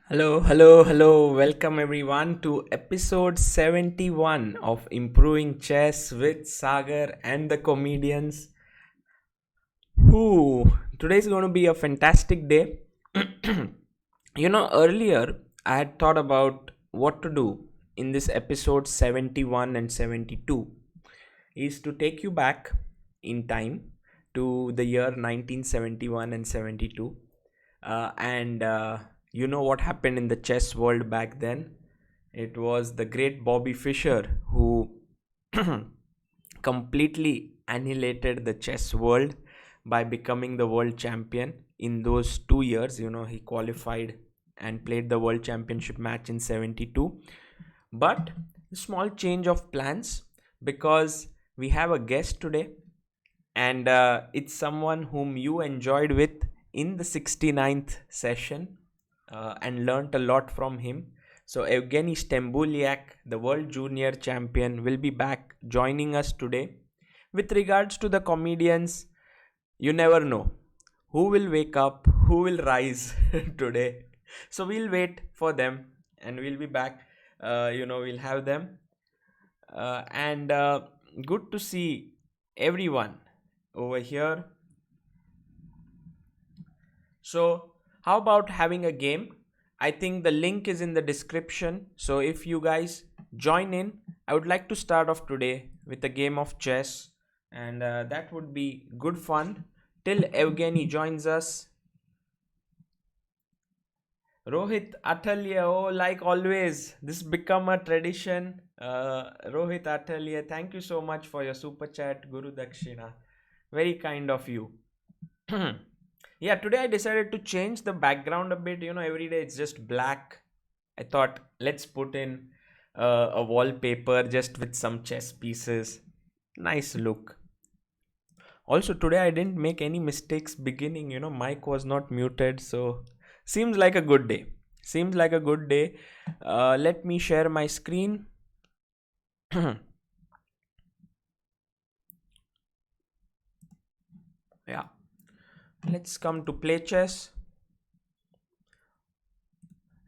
Hello, hello, hello. Welcome everyone to episode 71 of Improving Chess with Sagar and the comedians. Today is going to be a fantastic day. Earlier I had thought about what to do in this episode 71 and 72 is to take you back in time to the year 1971 and 72. And you know what happened in the chess world back then? It was the great Bobby Fischer who completely annihilated the chess world by becoming the world champion in those 2 years. He qualified and played the world championship match in 72. But a small change of plans because we have a guest today, and it's someone whom you enjoyed with in the 69th session and learnt a lot from him. So Evgeny Shtembuliak, the world junior champion, will be back joining us today. With regards to the comedians, you never know who will wake up, who will rise today. So we'll wait for them and we'll be back. We'll have them. And good to see everyone over here. So, how about having a game? I think the link is in the description. So, if you guys join in, I would like to start off today with a game of chess, and that would be good fun till Evgeny joins us. Rohit Atalya, oh, like always, this become a tradition. Rohit Atalya, thank you so much for your super chat, Guru Dakshina. Very kind of you. Yeah, today I decided to change the background a bit. Every day it's just black. I thought let's put in a wallpaper just with some chess pieces. Nice look. Also, today I didn't make any mistakes beginning. Mic was not muted, so seems like a good day. Seems like a good day. Let me share my screen. Yeah. Let's come to play chess.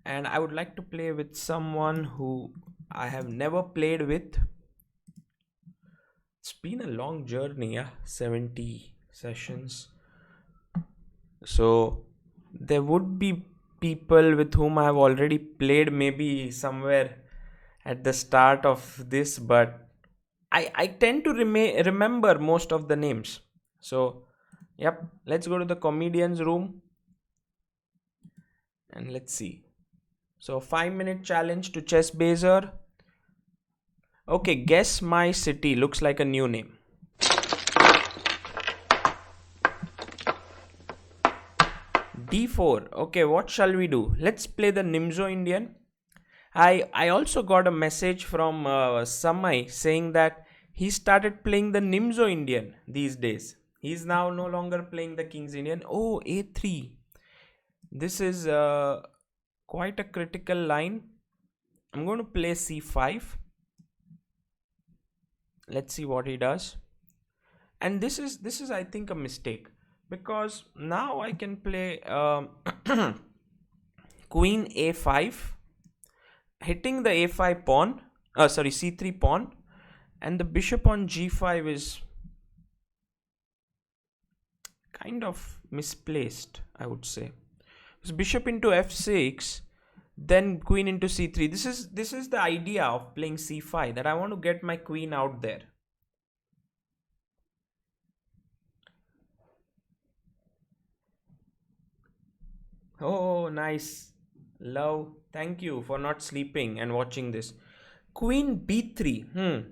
And I would like to play with someone who I have never played with. It's been a long journey, yeah, 70 sessions. So there would be people with whom I have already played, maybe somewhere at the start of this, but I tend to remember most of the names. So, yep, let's go to the comedian's room and let's see. So, 5-minute challenge to ChessBaser. Okay, guess my city. Looks like a new name. D4. Okay, what shall we do? Let's play the Nimzo Indian. I also got a message from Samay saying that he started playing the Nimzo Indian these days. He's now no longer playing the King's Indian. Oh, A3. This is quite a critical line. I'm going to play C5. Let's see what he does. And this is I think a mistake, because now I can play Queen A5, hitting the A5 pawn, C3 pawn, and the bishop on G5 is kind of misplaced, I would say. So bishop into F6, then queen into C3. This is the idea of playing C5, that I want to get my queen out there. Oh, nice. Love. Thank you for not sleeping and watching this. Queen B3.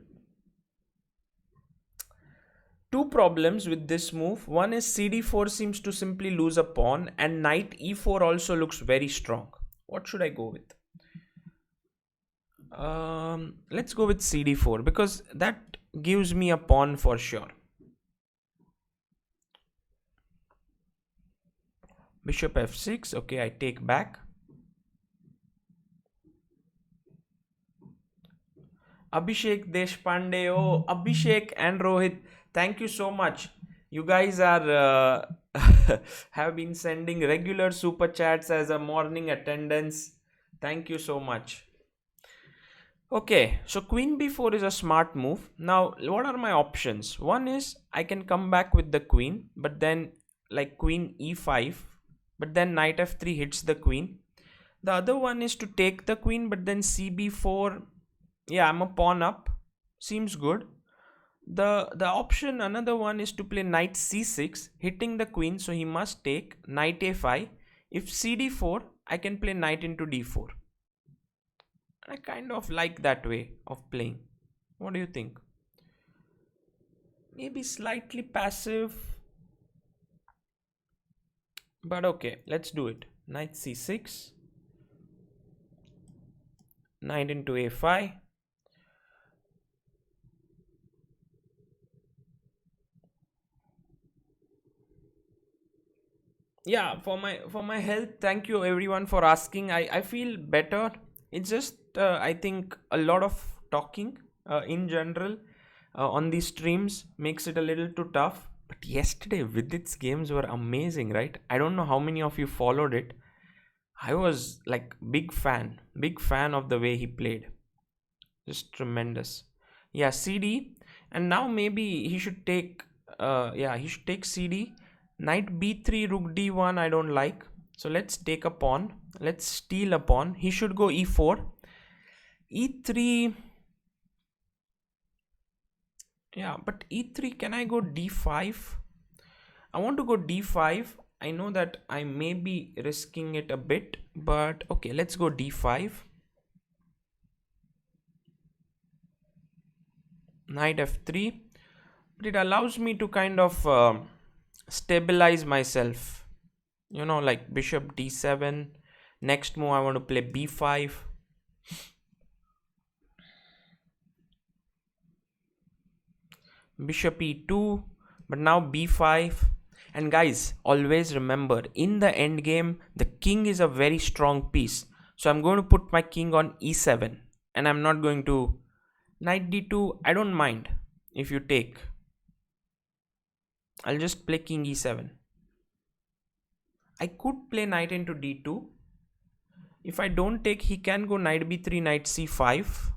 Two problems with this move. One is CD4 seems to simply lose a pawn, and knight E4 also looks very strong. What should I go with? Let's go with CD4 because that gives me a pawn for sure. Bishop F6. Okay, I take back. Abhishek Deshpande. Oh, Abhishek and Rohit, thank you so much. You guys are have been sending regular super chats as a morning attendance. Thank you so much. Okay, so queen b4 is a smart move. Now, what are my options? One is I can come back with the queen, but then like queen e5, but then knight f3 hits the queen. The other one is to take the queen, but then cb4. Yeah, I'm a pawn up. Seems good. The option, another one is to play knight c6, hitting the queen, so he must take knight a5. If cd4, I can play knight into d4. I kind of like that way of playing. What do you think? Maybe slightly passive, but okay, let's do it. Knight c6, knight into a5. Yeah, for my health, thank you everyone for asking. I feel better. It's just I think a lot of talking in general on these streams makes it a little too tough. But yesterday Vidit's games were amazing, right? I don't know how many of you followed it. I was like big fan of the way he played. Just tremendous. Yeah, CD, and now maybe he should take. Yeah, he should take CD. Knight b3, rook d1. I don't like. So let's take a pawn. Let's steal a pawn. He should go e4, e3. Yeah, but e3. Can I go d5? I want to go d5. I know that I may be risking it a bit, but okay, let's go d5. Knight f3. But it allows me to kind of stabilize myself. You know, like bishop d7. Next move, I want to play b5. Bishop e2. But now b5. And guys, always remember, in the end game, the king is a very strong piece. So I'm going to put my king on e7. And I'm not going to... Knight d2, I don't mind if you take. I'll just play king e7. I could play knight into d2. If I don't take, he can go knight b3, knight c5.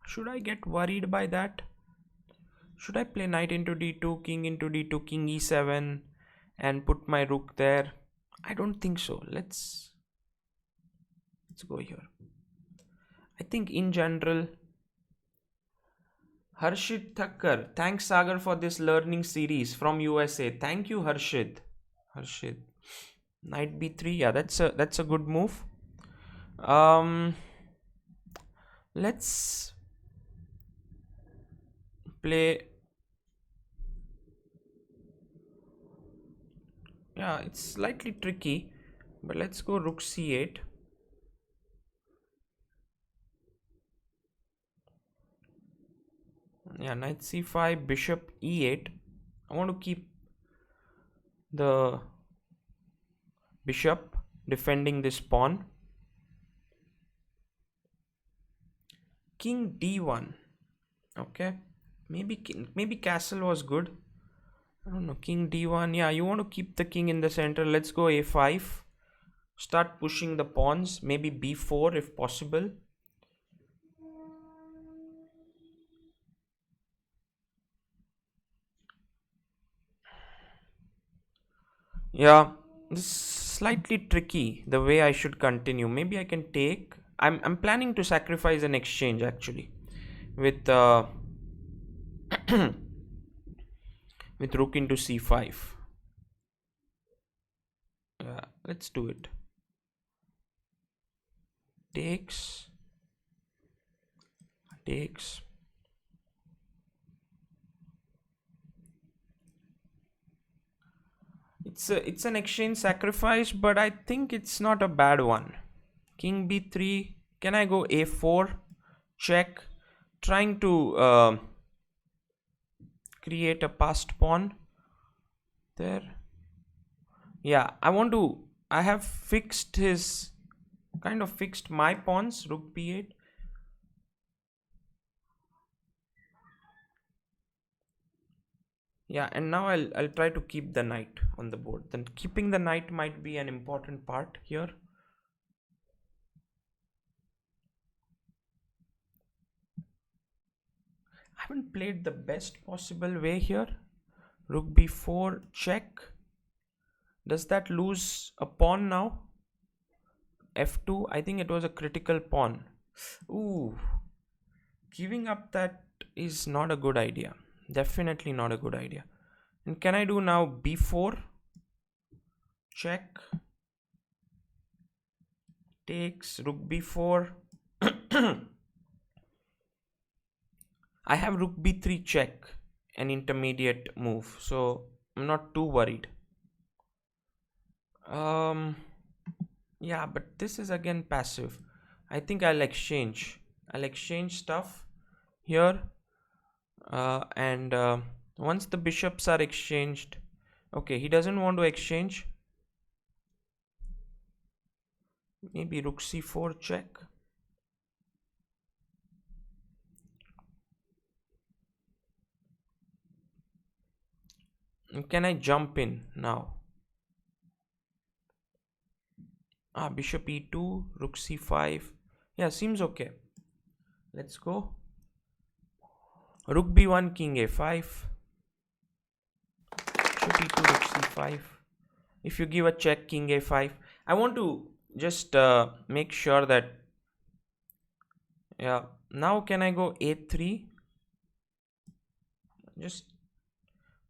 Should I get worried by that? Should I play knight into d2, king into d2, king e7 and put my rook there? I don't think so. Let's go here. I think in general, Harshit Thakkar, thanks Sagar for this learning series from USA. Thank you, Harshit. Knight b3, yeah, that's a good move. Let's play. Yeah, it's slightly tricky, but let's go rook c8. Yeah, knight c5, bishop e8. I want to keep the bishop defending this pawn. King d1. Okay, maybe castle was good. I don't know. King d1. Yeah, you want to keep the king in the center. Let's go a5. Start pushing the pawns. Maybe b4 if possible. Yeah, this is slightly tricky the way I should continue. Maybe I can take. I'm planning to sacrifice an exchange actually with with rook into c5. Yeah, let's do it. Takes. It's an exchange sacrifice, but I think it's not a bad one. King b3. Can I go a4? Check. Trying to create a passed pawn there. Yeah, I have fixed his, kind of fixed my pawns. Rook b8. Yeah, and now I'll try to keep the knight on the board. Then keeping the knight might be an important part here. I haven't played the best possible way here. Rook b4 check. Does that lose a pawn now? f2. I think it was a critical pawn. Ooh, giving up that is not a good idea. Definitely not a good idea. And can I do now b4 check? Takes rook b4. I have rook b3 check, an intermediate move, so I'm not too worried. Yeah, but this is again passive. I think I'll exchange stuff here, and once the bishops are exchanged, okay, he doesn't want to exchange. Maybe rook c4 check. Can I jump in now? Bishop e2, rook c5. Yeah, seems okay. Let's go. Rook b1, king a5. Bishop e2, rook c5. If you give a check, king a5. I want to just make sure that, yeah, now can I go a3? Just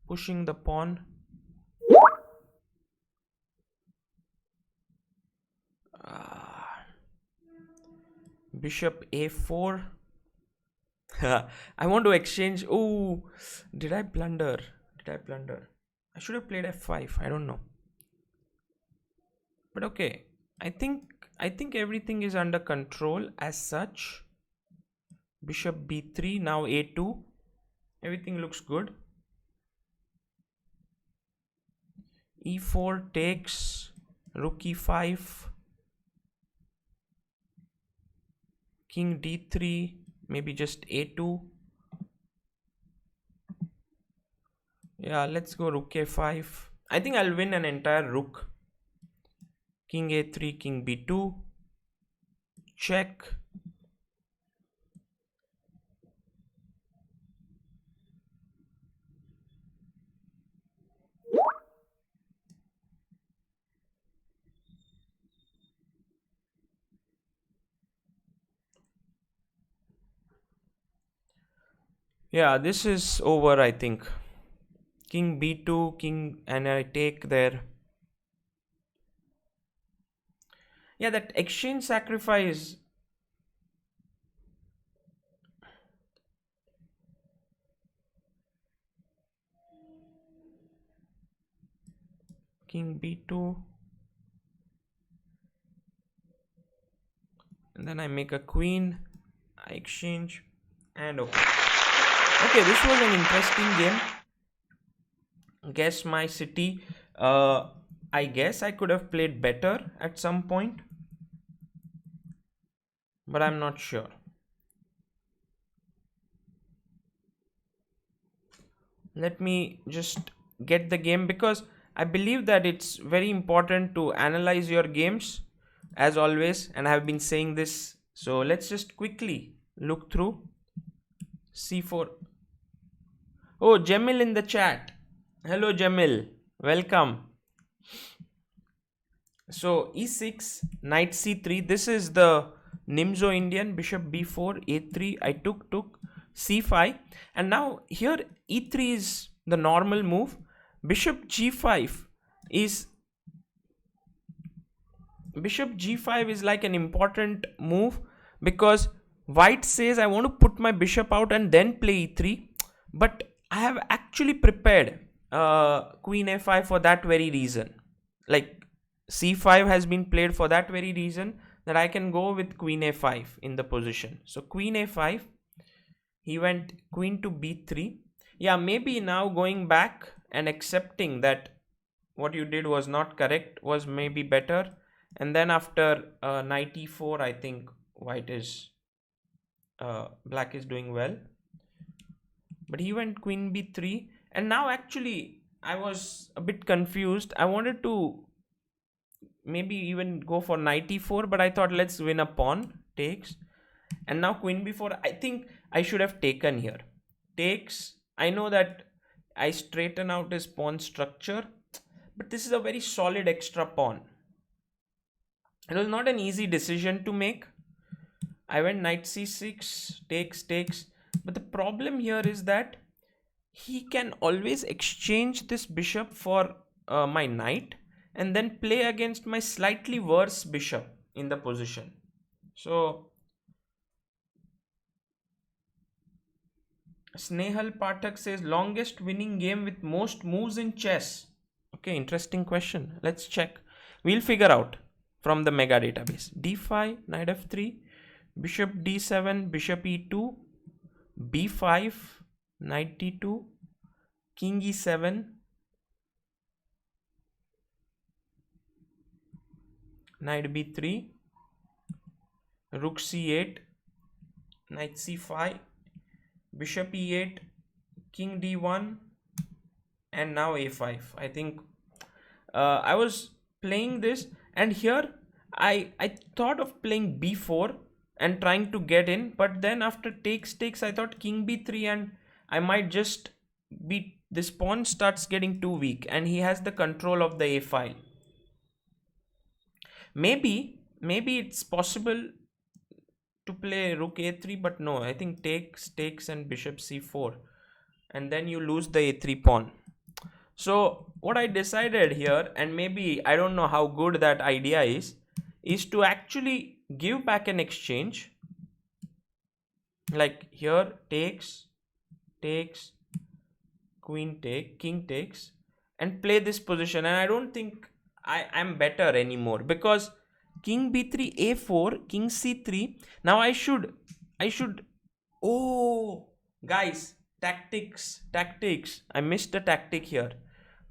pushing the pawn. Bishop a4. I want to exchange. Oh, did I blunder? I should have played f5. I don't know. But okay, I think everything is under control as such. Bishop b3, now a2. Everything looks good. e4 takes, rook e5, king d3, maybe just a2. Yeah, let's go rook a5. I think I'll win an entire rook. King a3, king b2, check. Yeah, this is over, I think. King b2, king, and I take there. Yeah, that exchange sacrifice. King b2. And then I make a queen. I exchange. And okay. Okay, this was an interesting game. Guess my city. I guess I could have played better at some point, but I'm not sure. Let me just get the game, because I believe that it's very important to analyze your games as always, and I have been saying this. So let's just quickly look through. c4. Oh, Jamil in the chat. Hello, Jamil. Welcome. So e6, knight c3. This is the Nimzo Indian. Bishop b4, a3. I took c5, and now here e3 is the normal move. Bishop g5 is like an important move, because white says I want to put my bishop out and then play e3, but I have actually prepared queen a5 for that very reason. Like c5 has been played for that very reason, that I can go with queen a5 in the position. So queen a5, he went queen to b3. Yeah, maybe now going back and accepting that what you did was not correct was maybe better. And then after knight e4, I think black is doing well. But he went queen b3, And now actually I was a bit confused. I wanted to maybe even go for knight e4, but I thought let's win a pawn. Takes. And now queen b4. I think I should have taken here. Takes. I know that I straighten out his pawn structure, but this is a very solid extra pawn. It was not an easy decision to make. I went knight c6, takes. But the problem here is that he can always exchange this bishop for my knight and then play against my slightly worse bishop in the position. So Snehal Pathak says longest winning game with most moves in chess. Okay, interesting question. Let's check. We'll figure out from the mega database. d5, knight f3, bishop d7, bishop e2, b5, knight d2, king e7, knight b3, rook c8, knight c5, bishop e8, king d1, and now a5. I think I was playing this, and here I thought of playing b4 and trying to get in, but then after takes I thought king b3, and I might just be, this pawn starts getting too weak and he has the control of the a file. Maybe it's possible to play rook a3, but no, I think takes and bishop c4, and then you lose the a3 pawn. So what I decided here, and maybe I don't know how good that idea is to actually give back an exchange. Like here, takes, queen take, king takes, and play this position. And I don't think I'm better anymore, because king b3, a4, king c3. Now I should, oh, guys, tactics. I missed the tactic here.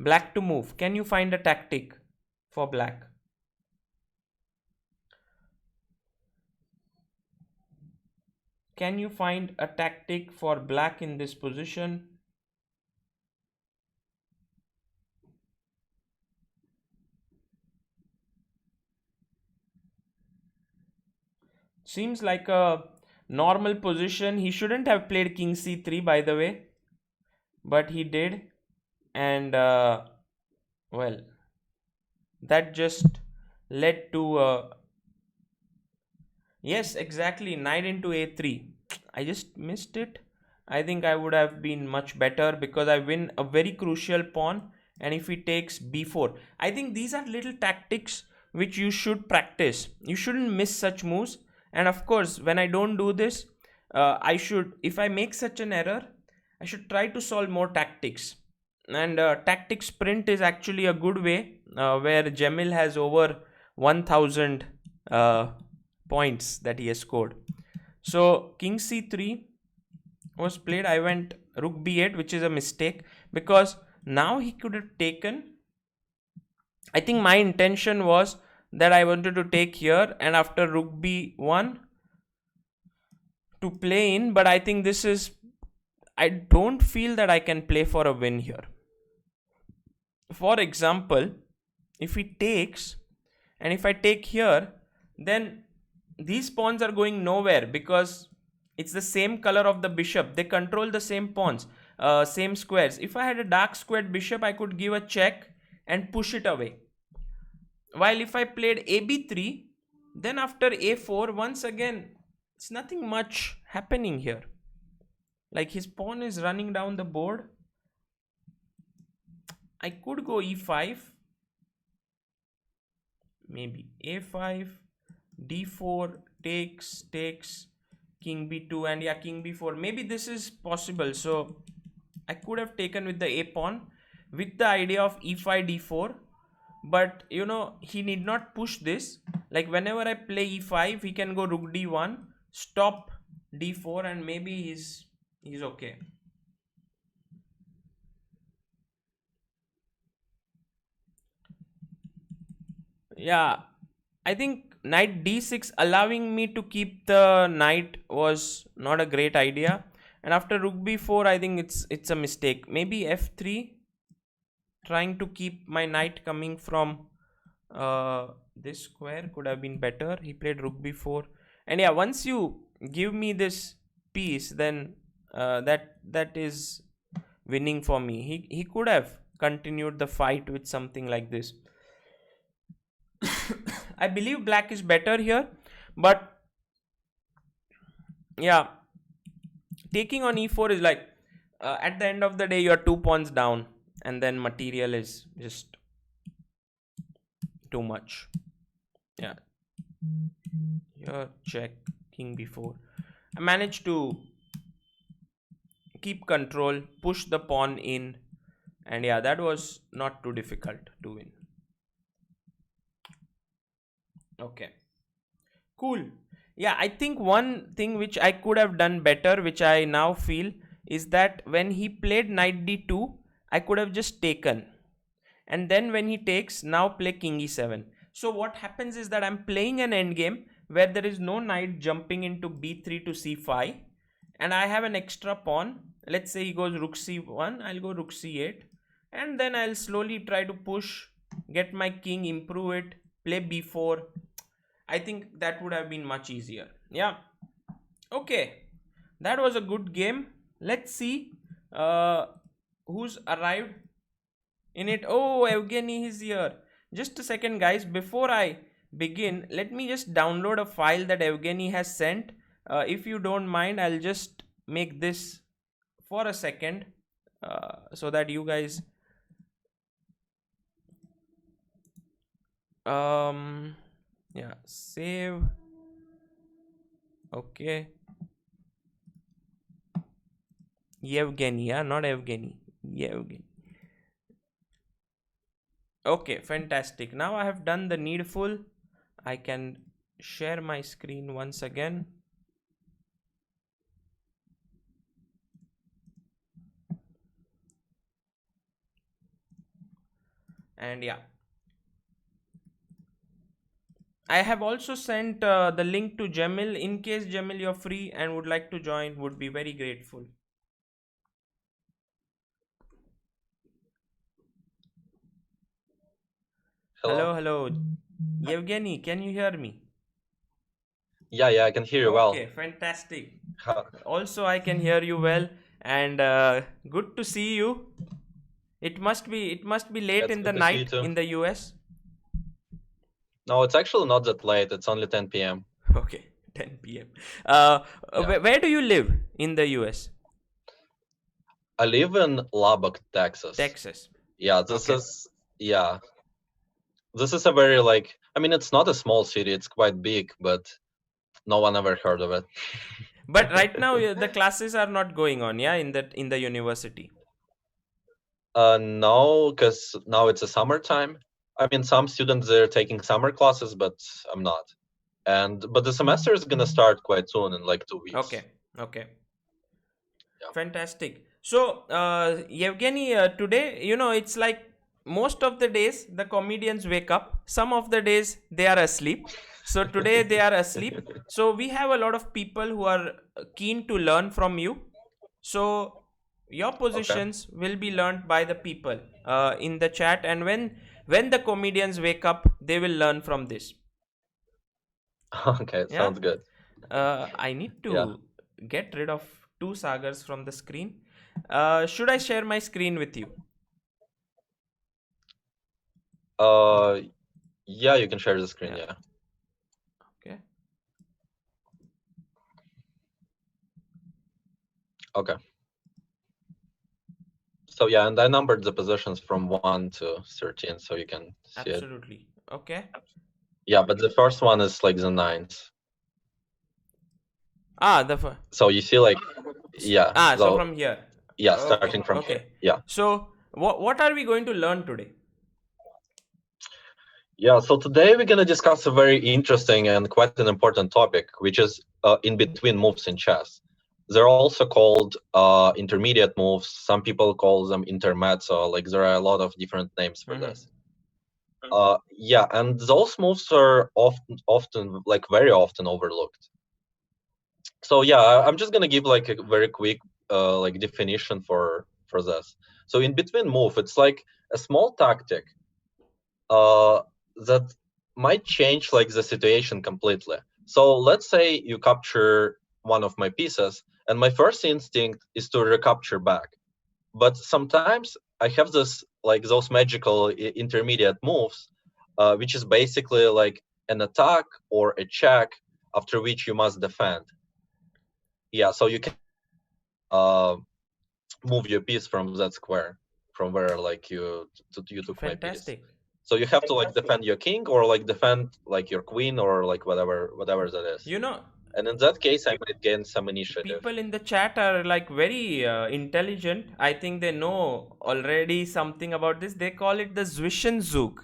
Black to move. Can you find a tactic for black? Can you find a tactic for black in this position? Seems like a normal position. He shouldn't have played king c3, by the way, but he did. And well, that just led to yes, exactly, knight into a3. I just missed it. I think I would have been much better, because I win a very crucial pawn. And if he takes b4, I think these are little tactics which you should practice. You shouldn't miss such moves. And of course, when I don't do this, I should, if I make such an error, I should try to solve more tactics. And tactic sprint is actually a good way, where Jamil has over 1000 points that he has scored. So king c3 was played. I went rook b8, which is a mistake, because now he could have taken. I think my intention was that I wanted to take here, and after rook b1 to play in, but I think this is, I don't feel that I can play for a win here. For example, if he takes, and if I take here, then these pawns are going nowhere, because it's the same color of the bishop. They control the same pawns, same squares. If I had a dark squared bishop, I could give a check and push it away. While if I played ab3, then after a4, once again, it's nothing much happening here. Like his pawn is running down the board. I could go e5, maybe a5, d4, takes, king b2, and yeah, king b4. Maybe this is possible. So I could have taken with the a pawn with the idea of e5, d4. But you know, he need not push this. Like whenever I play e5, he can go rook d1, stop d4, and maybe he's okay. Yeah, I think knight d6 allowing me to keep the knight was not a great idea. And after rook b4, I think it's a mistake. Maybe f3, trying to keep my knight coming from this square could have been better. He played rook b4, and yeah, once you give me this piece, then that is winning for me. He could have continued the fight with something like this. I believe black is better here, but yeah, taking on e4 is like, at the end of the day you're 2 pawns down, and then material is just too much. Yeah, here check, king b4. I managed to keep control, push the pawn in, and yeah, that was not too difficult to win. Okay, cool. Yeah, I think one thing which I could have done better, which I now feel, is that when he played knight d2, I could have just taken, and then when he takes, now play king e7. So what happens is that I'm playing an endgame where there is no knight jumping into b3 to c5, and I have an extra pawn. Let's say he goes rook c1, I'll go rook c8, and then I'll slowly try to push, get my king, improve it, play b4. I think that would have been much easier. Yeah. Okay, that was a good game. Let's see who's arrived in it. Oh, Evgeny is here. Just a second, guys. Before I begin, let me just download a file that Evgeny has sent. If you don't mind, I'll just make this for a second so that you guys yeah, save. Okay, Evgeny, yeah, not Evgeny. Evgeny. Okay, fantastic. Now I have done the needful. I can share my screen once again. And yeah, I have also sent the link to Jamil. In case Jamil you're free and would like to join, would be very grateful. Hello. Hello. Evgeny, can you hear me? Yeah, I can hear you well. Okay, fantastic. Also, I can hear you well, and good to see you. It must be late It's in the good to see you night too. in the US. No, it's actually not that late. It's only 10 p.m. Okay, 10 p.m. Yeah. Where do you live in the US? I live in Lubbock, Texas. Texas. Yeah, Okay. this is a very I mean, it's not a small city. It's quite big, but no one ever heard of it. But right now the classes are not going on, yeah, in the university. No, because now it's a summertime. I mean, some students they're taking summer classes, but I'm not. But the semester is gonna start quite soon in like 2 weeks. Okay. Yeah. Fantastic. So, Yevgeny, today, it's like most of the days the comedians wake up. Some of the days they are asleep. So today they are asleep. So we have a lot of people who are keen to learn from you. So your Okay. positions will be learned by the people in the chat, and when the comedians wake up, they will learn from this. Okay, Yeah. sounds good. I need Yeah. to get rid of two Sagars from the screen. Should I share my screen with you? Yeah, you can share the screen. Yeah. Okay. Okay. So yeah, and I numbered the positions from 1 to 13, so you can see it. Absolutely. Okay. Yeah, but the first one is like the nines. So you see, yeah. So from here. Yeah, Okay. starting from here. Yeah. So what are we going to learn today? Yeah. So today we're gonna discuss a very interesting and quite an important topic, which is in between moves in chess. They're also called intermediate moves. Some people call them intermezzo. Like there are a lot of different names for this. Yeah, and those moves are often, like very often overlooked. So yeah, I'm just gonna give like a very quick like definition for this. So in between move, it's like a small tactic that might change like the situation completely. So let's say you capture one of my pieces, and my first instinct is to recapture back. But sometimes I have this like those magical intermediate moves, which is basically like an attack or a check after which you must defend. Yeah, so you can uh, move your piece from that square from where like you took my piece. Fantastic. So you have to like defend your king or like defend like your queen or like whatever that is. You know, And in that case, I might gain some initiative. people in the chat are like very intelligent. I think they know already something about this. They call it the Zwischenzug.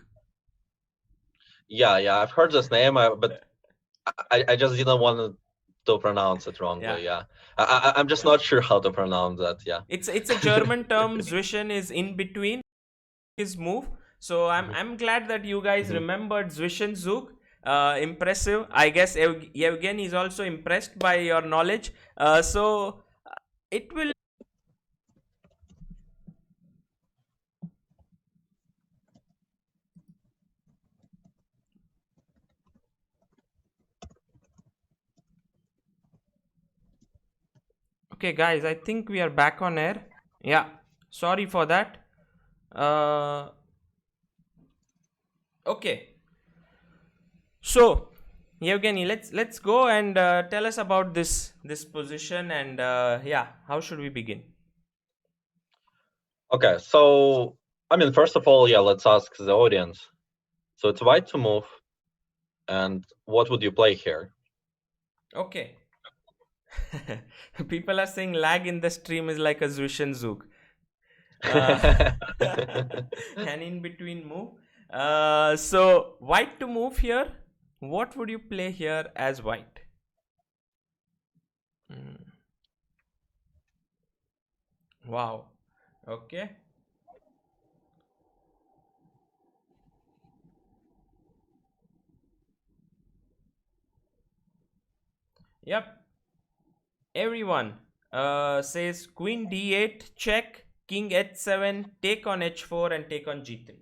Yeah, I've heard this name, but I just didn't want to pronounce it wrongly. Yeah. Yeah, I'm just not sure how to pronounce that. Yeah. It's a German term. Zwischen is in between his move. So Mhm, I'm glad that you guys mhm. remembered Zwischenzug. Impressive. I guess Evgeny is also impressed by your knowledge. It will. Okay, guys. I think we are back on air. Yeah. Sorry for that. Uh, okay. So, Evgeny, let's go and tell us about this position and yeah, how should we begin? Okay, so I mean, first of all, yeah, let's ask the audience. So it's white to move, and what would you play here? Okay. People are saying lag in the stream is like a Zwischenzug. Uh, and in between move. So white to move here. What would you play here as white? Hmm. Wow. Okay. Yep. Everyone says queen d8 check, king h7, take on h4 and take on g3.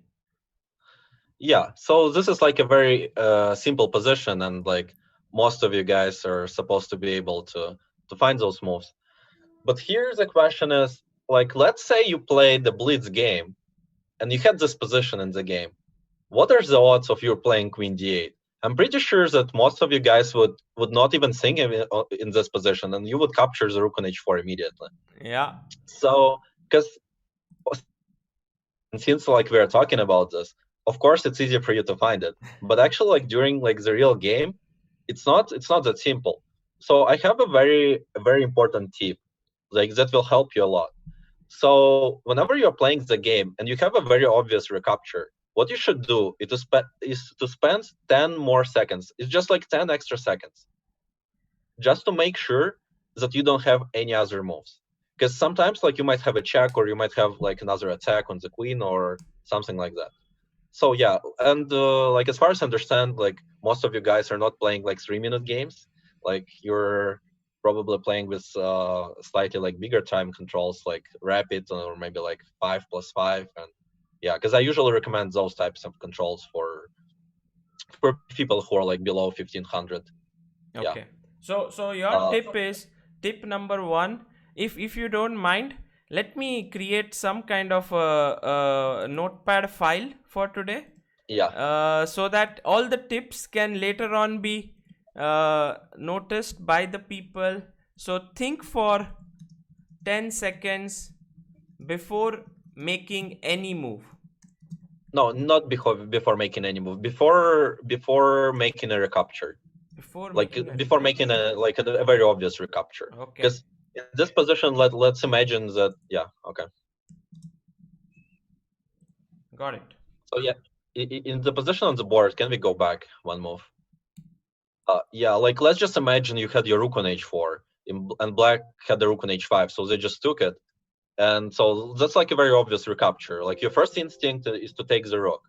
Yeah, so this is like a very simple position, and like most of you guys are supposed to be able to find those moves. But here's the question: is like, let's say you played the blitz game, and you had this position in the game. What are the odds of you playing queen d8? I'm pretty sure that most of you guys would not even think of it in this position, and you would capture the rook on h4 immediately. Yeah. So, because since like we're talking about this, of course it's easier for you to find it. But actually, like during like the real game, it's not that simple. So I have a very important tip, like that will help you a lot. So whenever you're playing the game and you have a very obvious recapture, what you should do is to spend 10 more seconds. It's just like 10 extra seconds, just to make sure that you don't have any other moves. Because sometimes like you might have a check or you might have like another attack on the queen or something like that. So yeah, and like as far as I understand, like most of you guys are not playing like 3-minute games. Like you're probably playing with slightly like bigger time controls, like rapid or maybe like 5+5, and yeah, because I usually recommend those types of controls for people who are like below 1500. Yeah. Okay. So your Uh, tip is tip number one. If you don't mind, let me create some kind of a notepad file for today, yeah. so that all the tips can later on be noticed by the people. So think for 10 seconds before making any move. No, not before making any move. Before making a recapture. Before Like making a before making recapture. a very obvious recapture. Okay. Because in this position, let's imagine that. Yeah. Okay. Got it. So yeah, in the position on the board, can we go back one move? Yeah, like let's just imagine you had your rook on h4, and black had the rook on h5, so they just took it, and so that's like a very obvious recapture. Like your first instinct is to take the rook.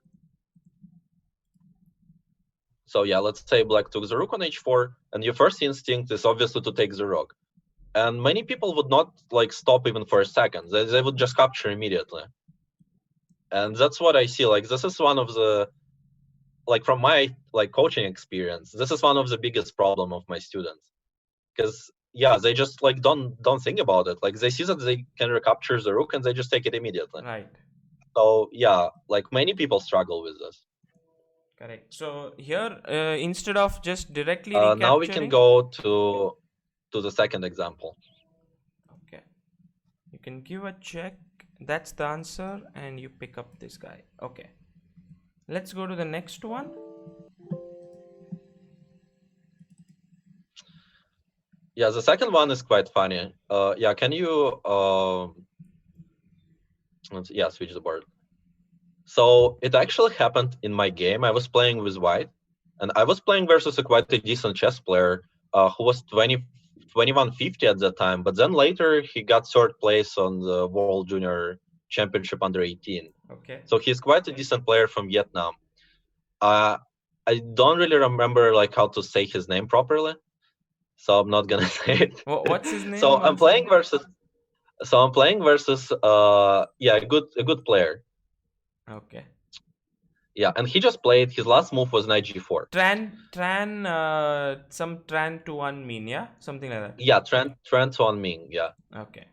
So yeah, let's say black took the rook on h4, and your first instinct is obviously to take the rook. And many people would not like stop even for a second. They would just capture immediately. And that's what I see. Like, this is one of the, like, from my like coaching experience, this is one of the biggest problem of my students. Because yeah, they just like don't think about it. Like, they see that they can recapture the rook and they just take it immediately. Right. So yeah, like many people struggle with this. Correct. So here, instead of just directly recapturing, now we can go to the second example. Okay. You can give a check. That's the answer, and you pick up this guy. Okay. Let's go to the next one. Yeah, the second one is quite funny. Yeah, can you yeah, switch the board. So it actually happened in my game. I was playing with white, and I was playing versus a quite a decent chess player who was 2150 at that time. But then later he got third place on the World Junior Championship under 18. Okay. So he's quite a decent player from Vietnam. I don't really remember like how to say his name properly, so I'm not gonna say it. What's his name? So I'm playing versus. Yeah, a good player. Okay. Yeah, and he just played, his last move was knight g4. Some Tran to 1 mean, yeah? Something like that. Yeah, Tran to 1 mean, yeah. Okay.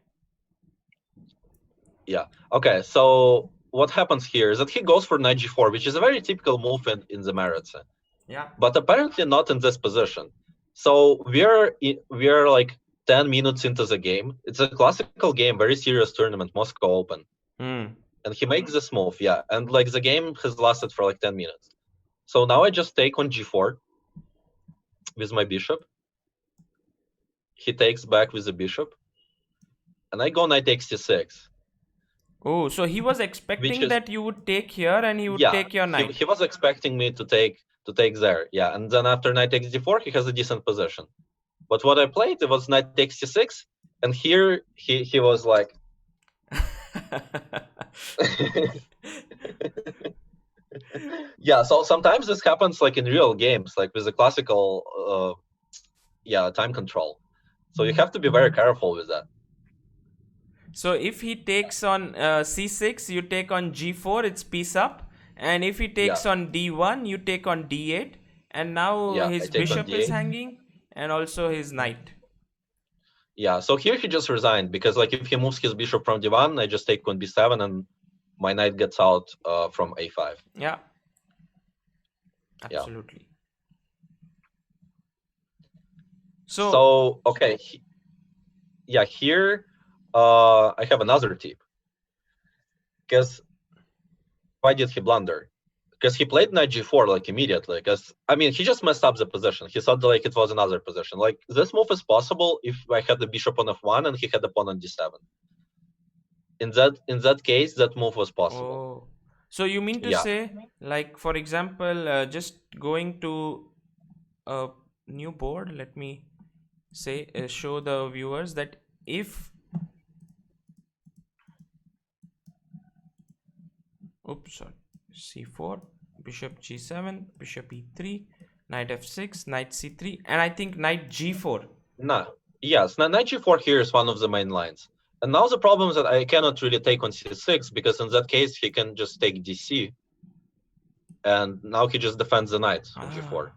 Yeah. Okay, so what happens here is that he goes for knight g4, which is a very typical move in the marathon. Yeah. But apparently not in this position. So we're like 10 minutes into the game. It's a classical game, very serious tournament, Moscow Open. And he makes this move, yeah. And like the game has lasted for like 10 minutes. So now I just take on g4 with my bishop. He takes back with the bishop. And I go knight takes c6. Oh, so he was expecting that you would take here and he would take your knight. He was expecting me to take there, yeah. And then after knight takes d4, he has a decent position. But what I played, it was knight takes c6, and here he was like. Yeah, so sometimes this happens like in real games, like with the classical time control. So you have to be very careful with that. So if he takes on c6, you take on g4, it's piece up. And if he takes on d1, you take on d8. And now his bishop is hanging, and also his knight. Yeah, so here he just resigned, because like if he moves his bishop from d1, I just take on b7 and my knight gets out from a5. Yeah. Absolutely. Yeah. So okay. Here I have another tip. Because why did he blunder? Because he played knight g4 like immediately. Because I mean, he just messed up the position. He thought like it was another position. Like this move is possible if I had the bishop on f1 and he had the pawn on d7. In that case, that move was possible. Oh. So you mean to say, like for example, just going to a new board. Let me say show the viewers that if c4, bishop g7, bishop e3, knight f6, knight c3, and I think knight g4. Yes, knight g4 here is one of the main lines. And now the problem is that I cannot really take on c6, because in that case he can just take dc, and now he just defends the knight on g4,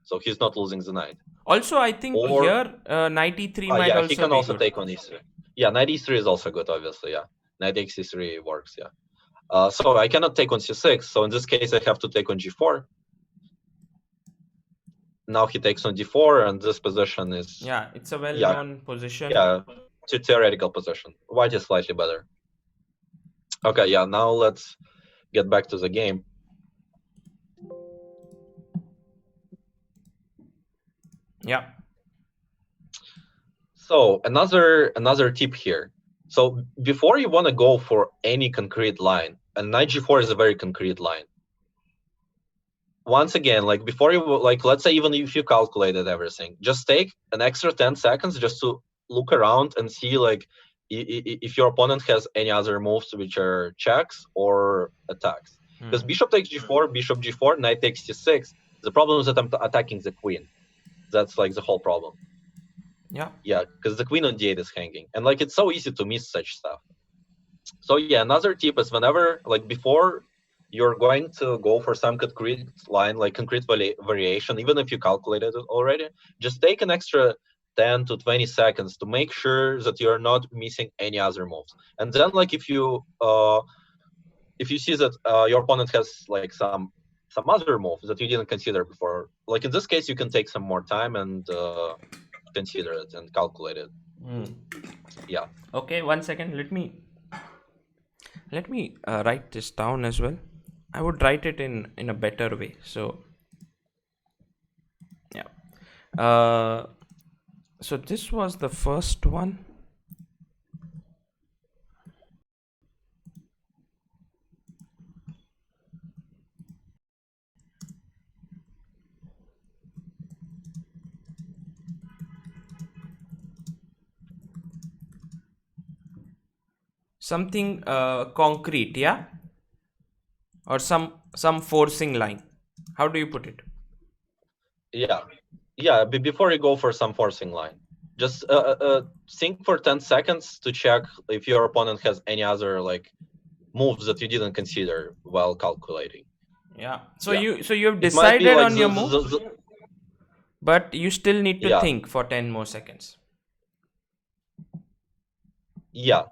so he's not losing the knight. Also, I think here knight e3 might also he can be also good. take on e3. Yeah, knight e3 is also good, obviously. Yeah, knight takes e3 works. Yeah. So I cannot take on c6. So in this case, I have to take on g4. Now he takes on d4, and this position is it's a well-known position. Yeah, it's a theoretical position. White is slightly better. Okay, yeah. Now let's get back to the game. Yeah. So another tip here. So before you want to go for any concrete line, and knight g4 is a very concrete line. Once again, like before you, like let's say even if you calculated everything, just take an extra 10 seconds just to look around and see like if your opponent has any other moves which are checks or attacks. Because bishop takes g4, bishop g4, knight takes c6. The problem is that I'm attacking the queen. That's like the whole problem. Yeah. Yeah, because the queen on d8 is hanging, and like it's so easy to miss such stuff. So yeah, another tip is whenever, like before you're going to go for some concrete line, like concrete variation, even if you calculated it already, just take an extra 10 to 20 seconds to make sure that you're not missing any other moves. And then like if you see that your opponent has like some other moves that you didn't consider before, like in this case, you can take some more time and consider it and calculate it. Yeah. Okay, 1 second. Let me write this down as well. I would write it in a better way. So yeah. So this was the first one. Something concrete, yeah, or some forcing line. How do you put it? Yeah. Yeah, before you go for some forcing line, just think for 10 seconds to check if your opponent has any other like moves that you didn't consider while calculating. Yeah. So Yeah, you've it might be decided like on your move, but you still need to yeah, think for 10 more seconds. yeah,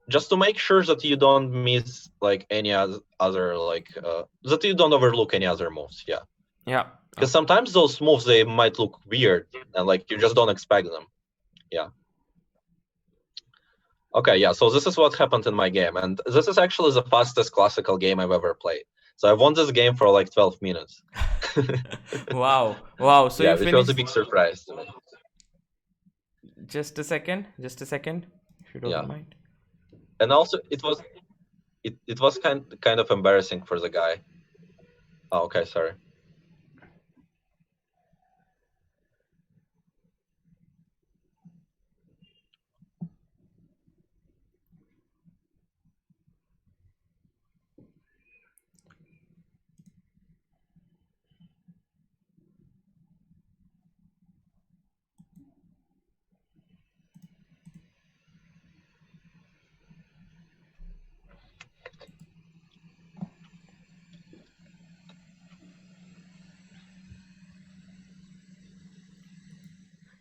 just to make sure that you don't miss like any other like that you don't overlook any other moves. Yeah, Yeah. because sometimes those moves, they might look weird and like you just don't expect them. Yeah. Okay, yeah, so this is what happened in my game, and this is actually the fastest classical game I've ever played. So I won this game for like 12 minutes. Wow. Wow. So Yeah, you which was a finished. big surprise to me. Just a second. Just a second. If you Yeah. don't mind. And also it was kind of embarrassing for the guy. Oh, okay, sorry.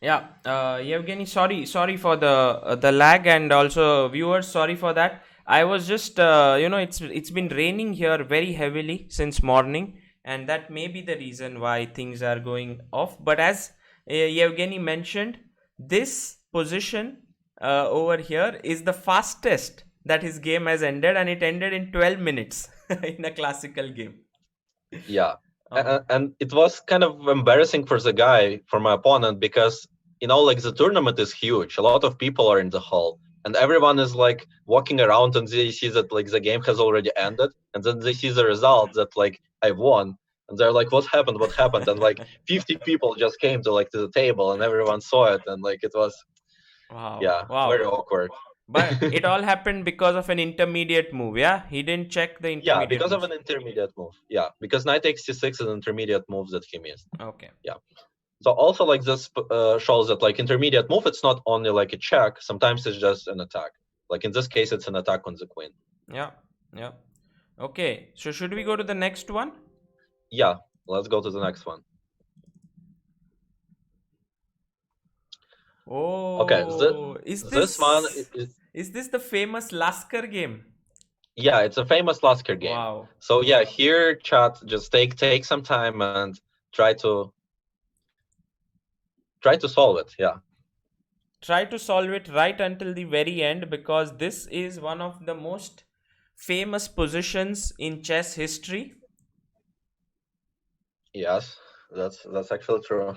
Yeah, Evgeny, sorry for the lag, and also viewers, sorry for that. I was just, it's been raining here very heavily since morning, and that may be the reason why things are going off. But as Evgeny mentioned, this position over here is the fastest that his game has ended, and it ended in 12 minutes in a classical game. Yeah. Oh, And it was kind of embarrassing for the guy, for my opponent, because like the tournament is huge. A lot of people are in the hall, and everyone is like walking around, and they see that like the game has already ended, and then they see the result that like I won, and they're like, "What happened? What happened?" And like 50 people just came to the table, and everyone saw it, and like it was, wow, yeah, wow. very awkward. But it all happened because of an intermediate move, yeah? He didn't check the Yeah, intermediate because of moves. an intermediate move. Yeah, because knight takes c6 is an intermediate move that he missed. Okay. Yeah. So also like this shows that like intermediate move, it's not only like a check. Sometimes it's just an attack. Like in this case, it's an attack on the queen. Yeah. Yeah. Okay. So should we go to the next one? Yeah, let's go to the next one. Okay, Oh, is this one is this the famous Lasker game? yeah, it's a famous Lasker game. Wow. So yeah, here chat, just take some time and try to solve it. Yeah. Try to solve it right until the very end, because this is one of the most famous positions in chess history. Yes, that's actually true.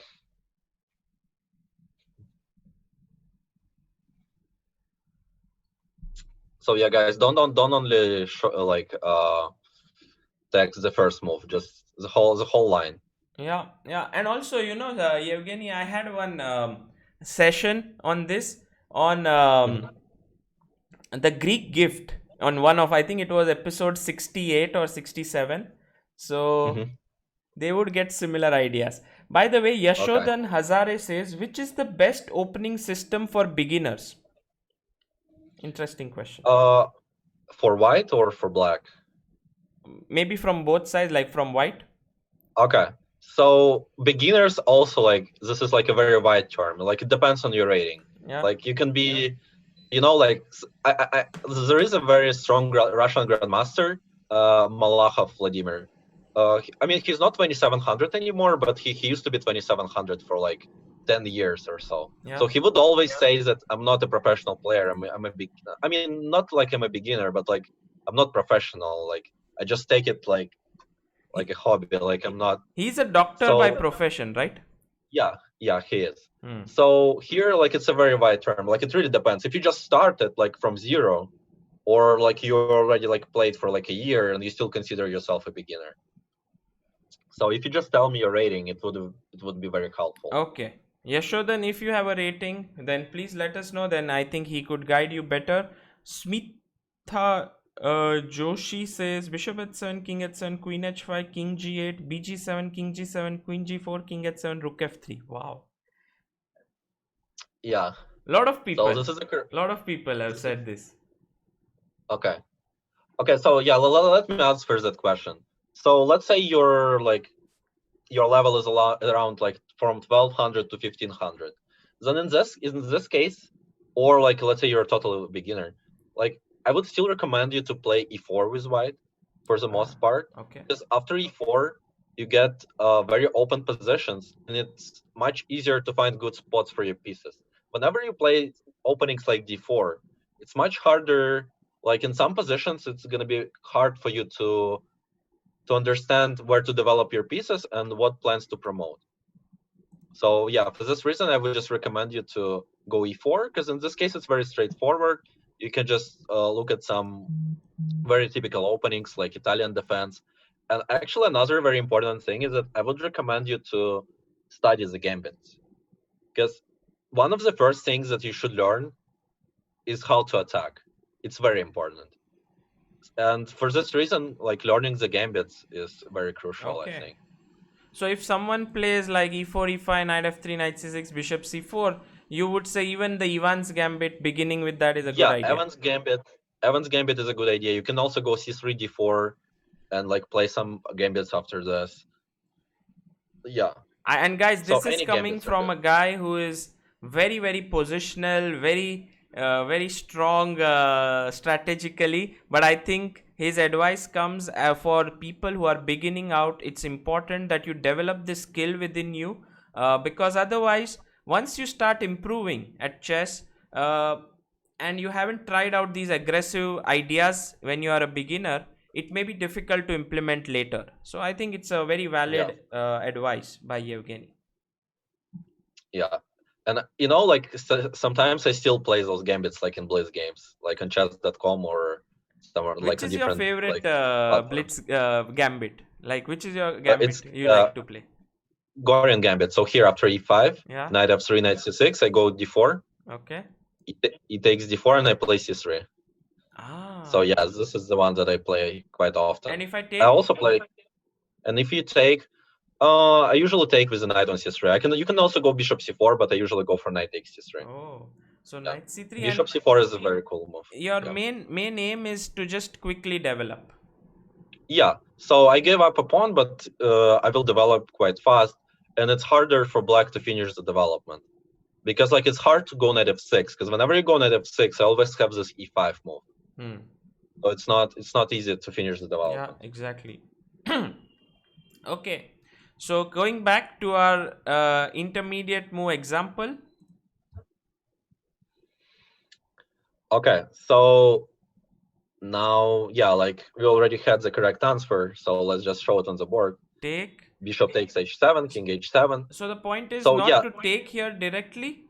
So yeah, guys, don't only text the first move, just the whole line. Yeah, yeah, and also Evgeny, I had one session on this on Mm-hmm. the Greek gift on one of, I think it was episode 68 or 67. So Mm-hmm. They would get similar ideas. By the way, Okay. Yashodhan Hazare says, which is the best opening system for beginners? Interesting question. For white or for black? Maybe from both sides, like from white. Okay. So beginners also, like, this is like a very wide term. Like, it depends on your rating. Yeah. Like, you can be, like, there is a very strong Russian grandmaster, Malakhov Vladimir. I mean, he's not 2700 anymore, but he used to be 2700 for like 10 years or so. Yeah. So he would always say that I'm not a professional player. I'm a big. I mean, not like I'm a beginner, but like I'm not professional. Like I just take it like a hobby. Like I'm not. He's a doctor by profession, right? Yeah, he is. So here, like, it's a very wide term. Like, it really depends. If you just started like from zero, or like you already like played for like a year and you still consider yourself a beginner. So if you just tell me your rating, it would be very helpful. Okay. Yashodhan, if you have a rating, then please let us know. Then I think he could guide you better. Smitha Joshi says Bishop h7, King h7, Queen h5, King g8, bg7, King g7, Queen g4, King h7, Rook f3. Wow. Yeah. Lot of people. So this is lot of people have said this. Okay. Okay. So yeah, let me answer that question. So let's say your level is around like from 1200 to 1500. Then in this case, or like let's say you're a total beginner, like I would still recommend you to play e4 with white for the most part. Okay. Because after e4, you get very open positions, and it's much easier to find good spots for your pieces. Whenever you play openings like d4, it's much harder. Like in some positions, it's gonna be hard for you to understand where to develop your pieces and what plans to promote. So yeah, for this reason, I would just recommend you to go e4, because in this case, it's very straightforward. You can just look at some very typical openings like Italian defense. And actually, another very important thing is that I would recommend you to study the gambits, because one of the first things that you should learn is how to attack. It's very important. And for this reason, like, learning the gambits is very crucial, I think. So if someone plays like e4, e5, knight f3, knight c6, bishop c4, you would say even the Ivan's gambit beginning with that is a good idea. Yeah, Evans gambit is a good idea. You can also go c3, d4, and like play some gambits after this. Yeah. And guys, this is coming from a guy who is very, very positional, very strong strategically. But I think his advice comes for people who are beginning out. It's important that you develop this skill within you, because otherwise, once you start improving at chess, and you haven't tried out these aggressive ideas when you are a beginner, it may be difficult to implement later. So I think it's a very valid advice by Evgeny. Yeah. And like sometimes I still play those gambits like in Blitz games, like on chess.com or somewhere. Which like is your favorite Blitz gambit? Like, which is your gambit you like to play? Gorian gambit. So here after e5, knight f3, knight c6, I go d4. Okay. He takes d4 and I play c3. So yeah, this is the one that I play quite often. And if I take? I also play. And if you take, I usually take with the knight on c3. You can also go bishop c4, but I usually go for knight takes c3. Oh, so knight c3. Bishop c4 is a very cool move. Your main aim is to just quickly develop. Yeah. So I gave up a pawn, but I will develop quite fast, and it's harder for black to finish the development, because like it's hard to go knight f6, because whenever you go knight f6, I always have this e5 move. So it's not easy to finish the development. Yeah, exactly. Okay, so going back to our intermediate move example. Okay, so now, yeah, like we already had the correct answer, so let's just show it on the board. Take. Bishop takes h7, king h7. So the point is not to take here directly.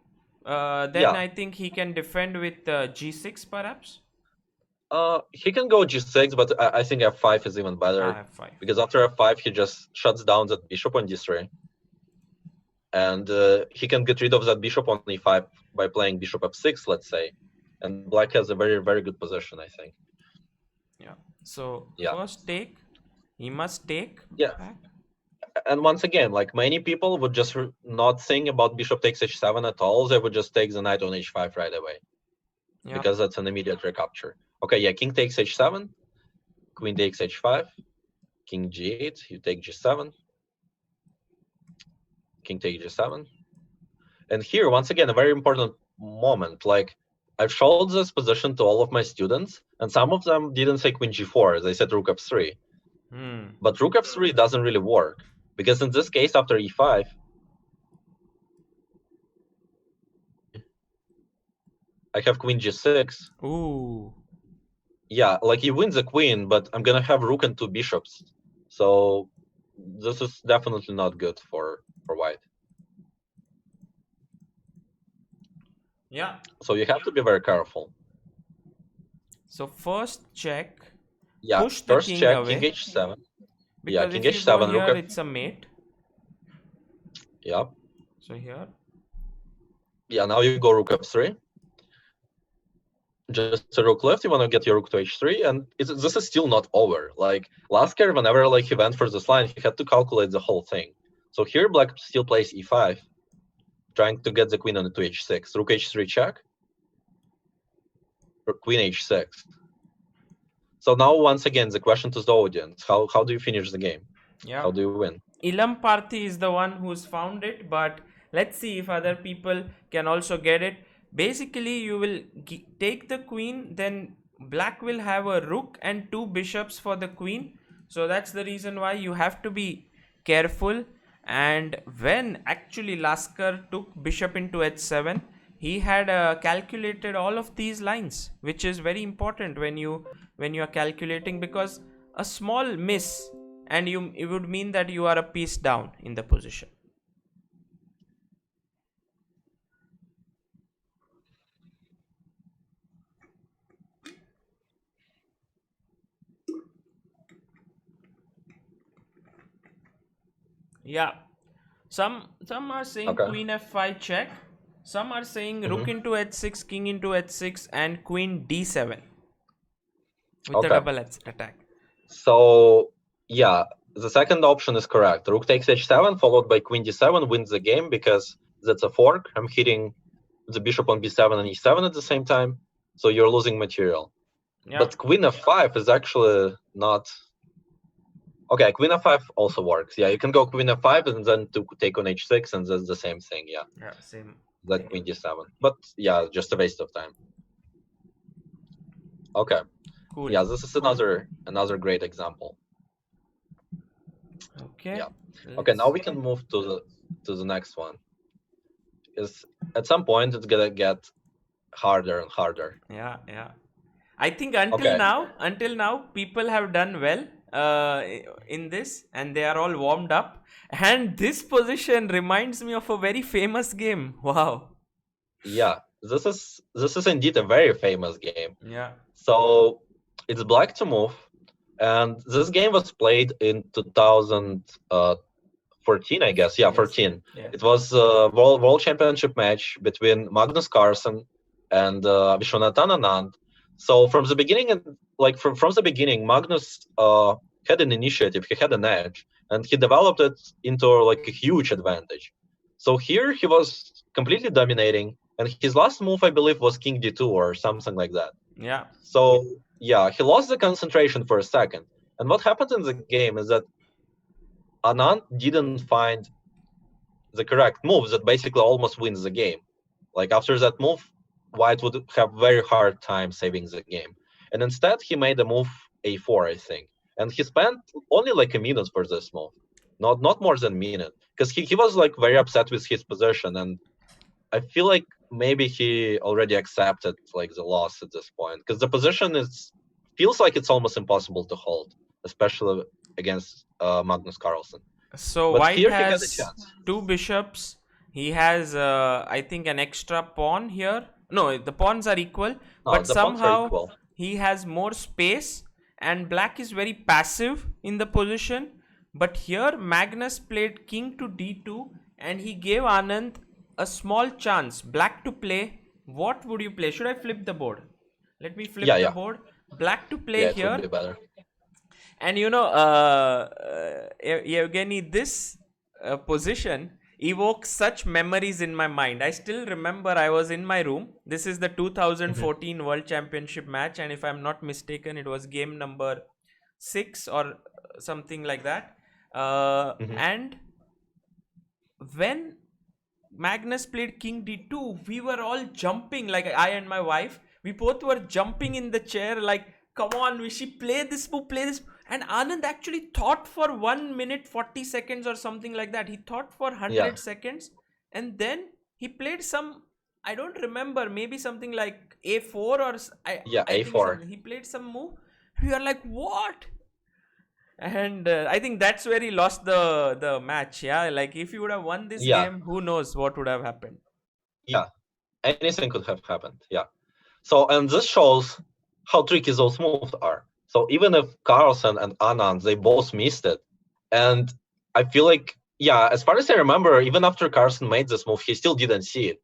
Then I think he can defend with g6 perhaps. He can go g6, but I think f5 is even better. F5. Because after f5, he just shuts down that bishop on d3. And he can get rid of that bishop on e5 by playing bishop f6, let's say. And black has a very, very good position, I think. Yeah. So first take. He must take. Yeah. And once again, like many people would just not think about bishop takes h7 at all. They would just take the knight on h5 right away, because that's an immediate recapture. Okay, yeah, king takes h7, queen takes h5, king g8, you take g7, king takes g7. And here, once again, a very important moment. Like, I've showed this position to all of my students, and some of them didn't say queen g4. They said rook f3. But rook f3 doesn't really work, because in this case, after e5, I have queen g6. Ooh. Yeah, like you win the queen, but I'm gonna have rook and two bishops. So this is definitely not good for white. Yeah. So you have to be very careful. So first check. Yeah, Push the first king check, away. king h7. Yeah, Because king if you go h7, rook here, f. it's a mate. Yeah. So here. Yeah, now you go rook f3. Just a rook left, you want to get your rook to h3, and this is still not over. Like, Lasker, whenever like he went for this line, he had to calculate the whole thing. So here black still plays e5, trying to get the queen on the to h6. Rook h3 check, queen h6. So now, once again, the question to the audience, how do you finish the game? Yeah. How do you win? Ilam Parthi is the one who's found it, but let's see if other people can also get it. Basically, you will take the queen, then black will have a rook and two bishops for the queen. So that's the reason why you have to be careful. And when actually Lasker took bishop into h7, he had calculated all of these lines, which is very important when you are calculating, because a small miss and it would mean that you are a piece down in the position. Yeah, some are saying queen f5 check, some are saying rook into h6, king into h6, and queen d7 with a double attack. So yeah, the second option is correct. Rook takes h7 followed by queen d7 wins the game, because that's a fork. I'm hitting the bishop on b7 and e7 at the same time, so you're losing material. Yeah. But queen f5 is actually not. Okay, queen f5 also works. Yeah, you can go queen f5 and then to take on h6, and that's the same thing. Yeah. Yeah, same. Like queen d7. But yeah, just a waste of time. Okay. Cool. Yeah, this is another great example. Okay. Yeah. Okay, now we can move to the next one. Because at some point it's gonna get harder and harder. Yeah, yeah. I think until now, people have done well in this, and they are all warmed up. And this position reminds me of a very famous game. Wow. Yeah, this is indeed a very famous game. Yeah. So it's black to move, and this game was played in 2014, I guess. Yeah, yes. 14. Yeah. It was a world championship match between Magnus Carlsen and Vishwanathan Anand. So from the beginning, from the beginning, Magnus had an initiative. He had an edge, and he developed it into like a huge advantage. So here he was completely dominating, and his last move, I believe, was King D2 or something like that. Yeah. So yeah, he lost the concentration for a second. And what happened in the game is that Anand didn't find the correct move that basically almost wins the game. Like after that move, White would have very hard time saving the game. And instead, he made a move a4, I think. And he spent only like a minute for this move. Not more than a minute. Because he was like very upset with his position. And I feel like maybe he already accepted like the loss at this point. Because the position feels like it's almost impossible to hold, especially against Magnus Carlsen. So but White has two bishops. He has, I think, an extra pawn here. No, the pawns are equal, but somehow he has more space, and black is very passive in the position. But here Magnus played king to d2, and he gave Anand a small chance. Black to play. What would you play? Should I flip the board? Let me flip the board. Black to play here. Would be better. And Evgeny, this position evokes such memories in my mind. I still remember I was in my room. This is the Mhm. 2014 World Championship match, and if I'm not mistaken, it was game number 6 or something like that. Mhm. And when Magnus played King D2, we were all jumping. Like I and my wife, we both were jumping in the chair. Like, come on, we should play this move, play this. And Anand actually thought for 1 minute 40 seconds or something like that. He thought for Yeah, 100 seconds, and then he played some. I don't remember. Maybe something like A4 or yeah, I think A4. something. He played some move. We are like, what? And I think that's where he lost the match. Yeah, like if he would have won this Yeah, game, who knows what would have happened. yeah. Anything could have happened. Yeah. So, and this shows how tricky those moves are. So even if Carlsen and Anand, they both missed it. And I feel like, yeah, as far as I remember, even after Carlsen made this move, he still didn't see it.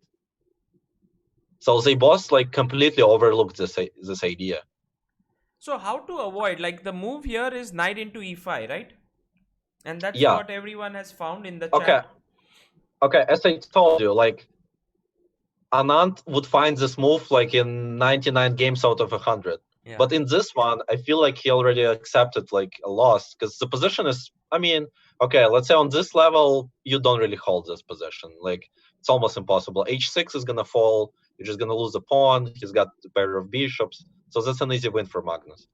So they both like completely overlooked this idea. So how to avoid, like, the move here is knight into e5, right? And that's Yeah. what everyone has found in the Okay. chat. Okay. As I told you, like Anand would find this move like in 99 games out of 100. Yeah. But in this one, I feel like he already accepted like a loss because the position is, I mean, okay, let's say on this level, you don't really hold this position. Like it's almost impossible. H6 is going to fall. You're just going to lose a pawn. He's got a pair of bishops. So that's an easy win for Magnus.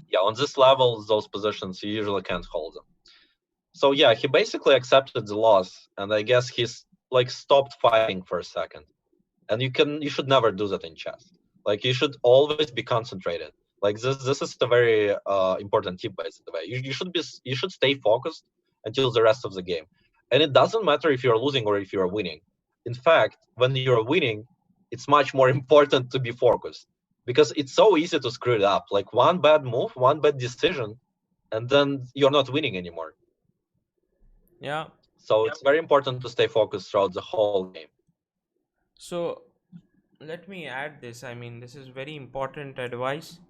Yeah, on this level, those positions, you usually can't hold them. So yeah, he basically accepted the loss. And I guess he's like stopped fighting for a second. And you should never do that in chess. Like you should always be concentrated. Like this is a very important tip, by the way. You should stay focused until the rest of the game. And it doesn't matter if you're losing or if you're winning. In fact, when you're winning, it's much more important to be focused because it's so easy to screw it up. Like one bad move, one bad decision, and then you're not winning anymore. Yeah. So it's very important to stay focused throughout the whole game. So let me add this. I mean, this is very important advice.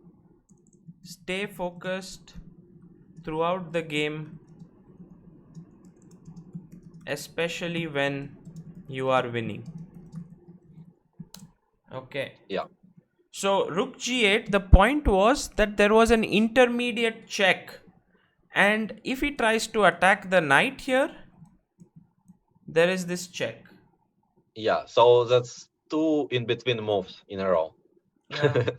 Stay focused throughout the game, especially when you are winning. Okay. Yeah. So rook g8, the point was that there was an intermediate check. And if he tries to attack the knight here, there is this check. Yeah, so that's two in between moves in a row. Yeah.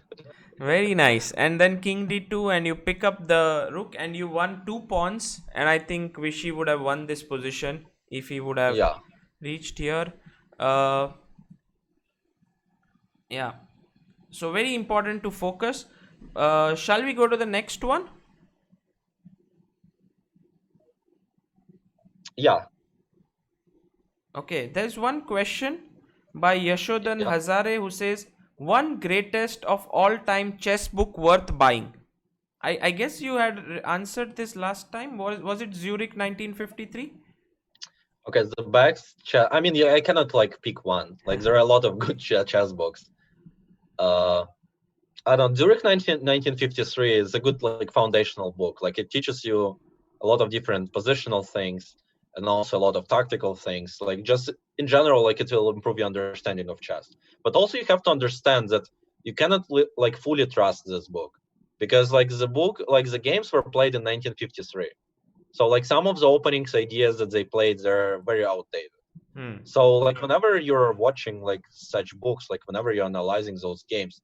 Very nice. And then king d2, and you pick up the rook and you won 2 pawns. And I think Vishy would have won this position if he would have Yeah. reached here. Uh, yeah. So very important to focus. Shall we go to the next one? Yeah. Okay, there's one question by Yashodan Yeah. Hazare who says, one greatest of all time chess book worth buying. I guess you had answered this last time. Was it Zurich 1953? Okay, the best chess. I mean, yeah, I cannot like pick one. Like there are a lot of good chess books. I don't. Zurich 1953 is a good like foundational book. Like it teaches you a lot of different positional things and also a lot of tactical things. Like just in general, like it will improve your understanding of chess. But also you have to understand that you cannot like fully trust this book because like the book, like the games were played in 1953. So like some of the openings ideas that they played, they're very outdated. So like whenever you're watching like such books, like whenever you're analyzing those games,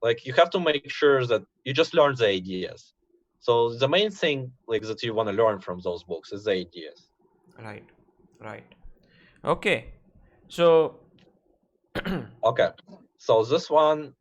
like you have to make sure that you just learn the ideas. So the main thing like that you want to learn from those books is the ideas. Right, right. Okay, so Okay, so this one,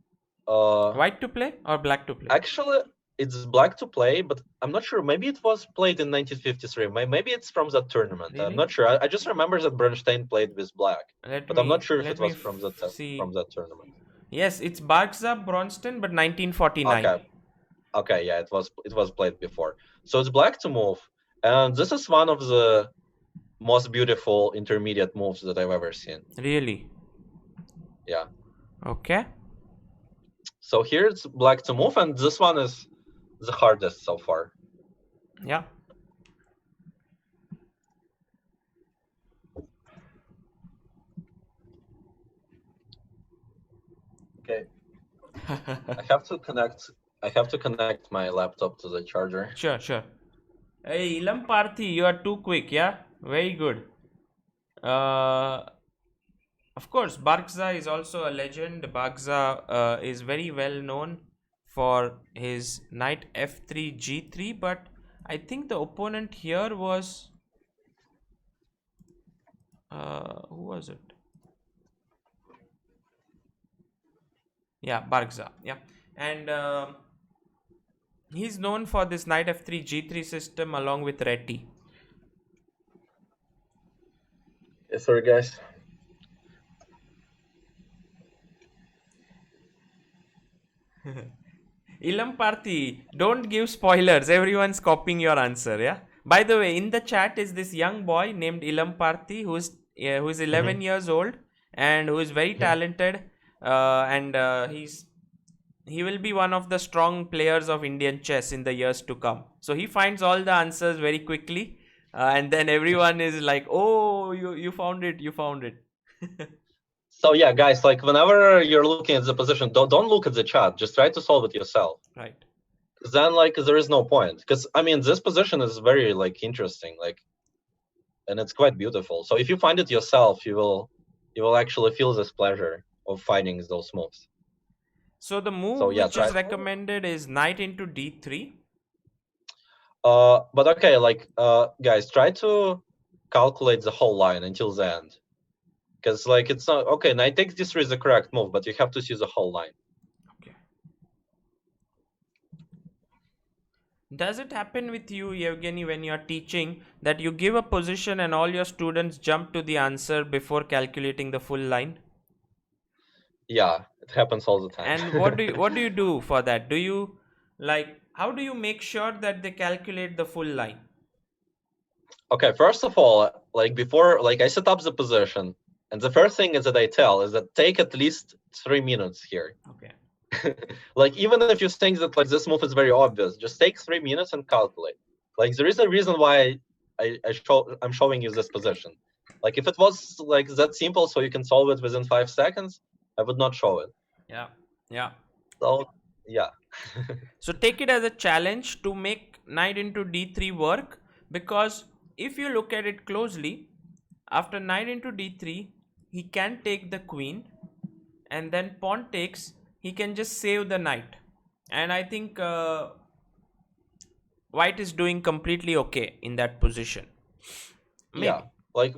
white to play or black to play? actually it's black to play, but I'm not sure. Maybe it was played in 1953. Maybe it's from that tournament. I'm Really? not sure. I just remember that Bernstein played with black, Let but I'm not me sure if let it me was from see. that tournament. Yes, it's Barkza Bronston, but 1949. Okay. Okay, yeah, it was played before. So it's black to move, and this is one of the most beautiful intermediate moves that I've ever seen. Really? Yeah. Okay. So here it's black to move, and this one is the hardest so far. Yeah. Okay. I have to connect my laptop to the charger. Sure, sure. Hey, Ilam Parthi, you are too quick, yeah? Very good. Uh, of course, Barkza is also a legend. Barkza is very well known for his knight f3 g3, but I think the opponent here was who was it? Yeah, Barkza. Yeah, and he's known for this knight f3 g3 system along with Reti. Yeah, sorry, guys. Ilam Parthi, don't give spoilers. Everyone's copying your answer, yeah? By the way, in the chat is this young boy named Ilam Parthi who's 11 years old and who is very talented and he will be one of the strong players of Indian chess in the years to come. So he finds all the answers very quickly and then everyone is like, "Oh, you found it. You found it." So yeah, guys, like whenever you're looking at the position, don't look at the chat. Just try to solve it yourself. Right. Then like there is no point, because I mean this position is very like interesting, like, and it's quite beautiful. So if you find it yourself, you will actually feel this pleasure of finding those moves. So the move So yeah, which is recommended is knight into d3. But okay, like guys, try to calculate the whole line until the end, because like it's not okay. Knight takes d3 is the correct move, but you have to see the whole line. Okay. Does it happen with you, Evgeny, when you are teaching that you give a position and all your students jump to the answer before calculating the full line? Yeah, it happens all the time. And what do you do for that? Do you like how do you make sure that they calculate the full line? Okay, first of all, like before, like I set up the position, and the first thing is that I tell is that take at least 3 minutes here. Okay. Like even if you think that like this move is very obvious, just take 3 minutes and calculate. Like there is a reason why I'm showing you this position. Like if it was like that simple, so you can solve it within 5 seconds, I would not show it. Yeah. Yeah. So yeah. So take it as a challenge to make knight into d3 work, because if you look at it closely, after knight into d3, he can take the queen, and then pawn takes, he can just save the knight. And I think white is doing completely okay in that position. Maybe. Yeah. Like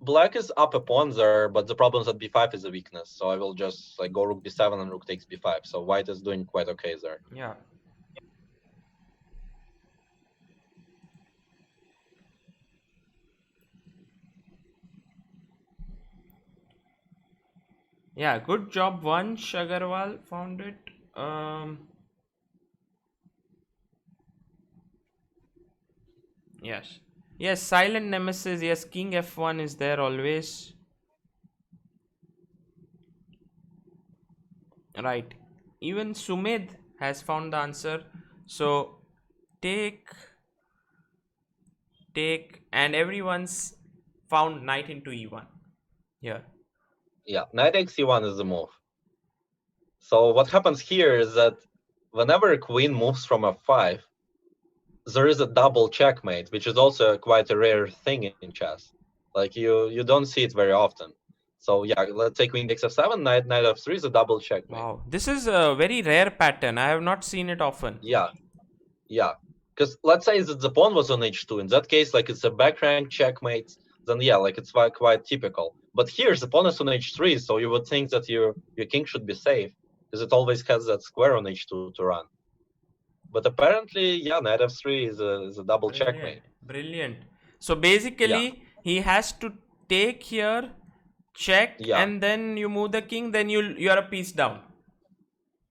black is up a pawn there, but the problem is that b5 is a weakness. So I will just like go rook b7 and rook takes b5. So white is doing quite okay there. Yeah. Yeah, good job, Vansh Agarwal found it. Yes. Yes, silent nemesis. Yes, king f1 is there always. Right. Even Sumedh has found the answer. So take, and everyone's found knight into e1 here. Yeah, knight takes e1 is the move. So what happens here is that whenever a queen moves from f5, there is a double checkmate, which is also quite a rare thing in chess. Like you don't see it very often. So yeah, let's say queen takes f7, knight f3 is a double checkmate. Wow, this is a very rare pattern. I have not seen it often. Yeah, yeah. Because let's say that the pawn was on h2. In that case, like it's a back rank checkmate. Then yeah, like it's quite typical. But here the pawn is on h3, so you would think that your king should be safe, because it always has that square on h2 to run. But apparently, yeah, knight f3 is a double checkmate. Brilliant. So basically, he has to take here, check, and then you move the king. Then you are a piece down.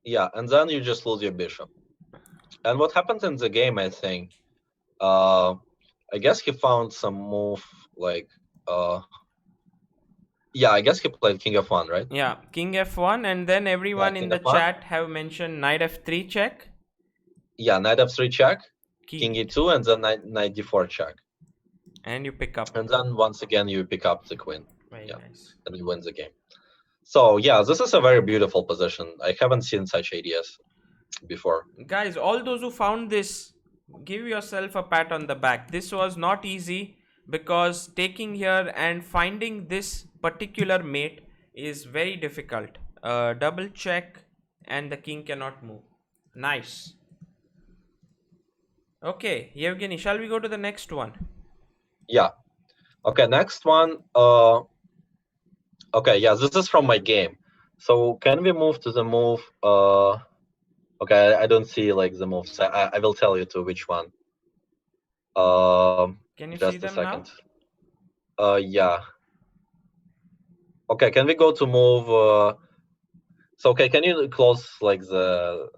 Yeah, and then you just lose your bishop. And what happened in the game, I think, I guess he found some move like, yeah, I guess he played king f1, right? Yeah, king f1, and then everyone in the chat have mentioned knight f3 check. Yeah, knight f3 check, king King. e2, and then knight d4 check. And you pick up. And then once again you pick up the queen. Very Yeah, nice. and you win the game. So yeah, this is a very beautiful position. I haven't seen such ideas before. Guys, all those who found this, give yourself a pat on the back. This was not easy because taking here and finding this particular mate is very difficult. Double check and the king cannot move. Nice. Okay, Evgeny, shall we go to the next one? Yeah. Okay, next one. Okay, yeah, this is from my game. So can we move to the move? Okay, I don't see like the moves. I will tell you to which one. Can you see Just a them second. now? Yeah. Okay, can we go to move? So okay, can you close like the?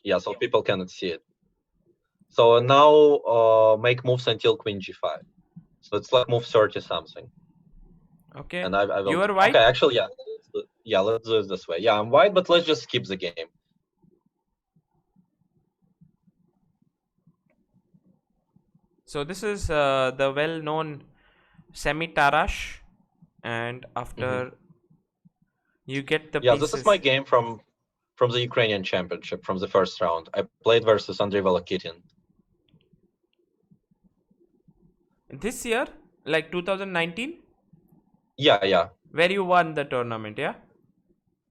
Yeah, so people cannot see it. So now make moves until queen g5. So it's like move 30 something. Okay. And I will. You are white? Okay, actually, yeah. Yeah, let's do it this way. Yeah, I'm white, but let's just skip the game. So this is the well-known semi-Tarash, and after you get the pieces. This is my game from the Ukrainian championship from the first round. I played versus Andrei Volokitin. This year, like 2019? Yeah. Where you won the tournament, yeah?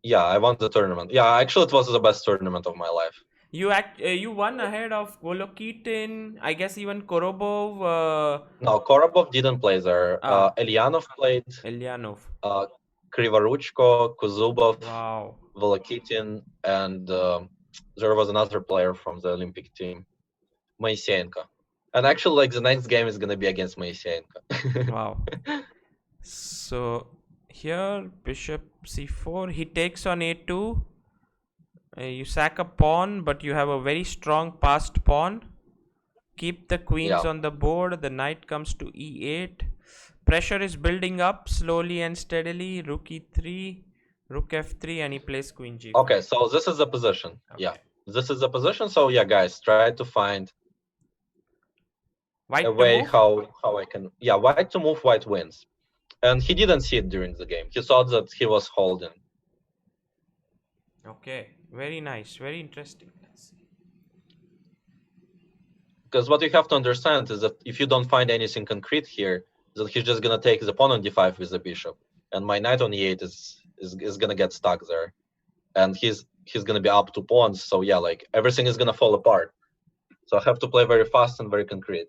Yeah, I won the tournament. Yeah, actually, it was the best tournament of my life. You won ahead of Volokitin, I guess even Korobov. No, Korobov didn't play there. Elyanov played. Elyanov. Krivoruchko, Kuzubov, Wow. Volokitin, and there was another player from the Olympic team, Moiseyenko. And actually, like the next game is gonna be against Moiseyenko. Wow. So here, bishop c4. He takes on a2. You sack a pawn, but you have a very strong passed pawn. Keep the queens on the board. The knight comes to e8. Pressure is building up slowly and steadily. Rook e3, rook f3, and he plays queen g5. Okay, so this is the position. Okay. Yeah, this is the position. So yeah, guys, try to find white a way how I can. Yeah, white to move, white wins. And he didn't see it during the game. He thought that he was holding. Okay, very nice, very interesting. Let's see. Because what you have to understand is that if you don't find anything concrete here, that he's just gonna take the pawn on d5 with the bishop, and my knight on e8 is gonna get stuck there, and he's gonna be up 2 pawns. So yeah, like everything is gonna fall apart. So I have to play very fast and very concrete.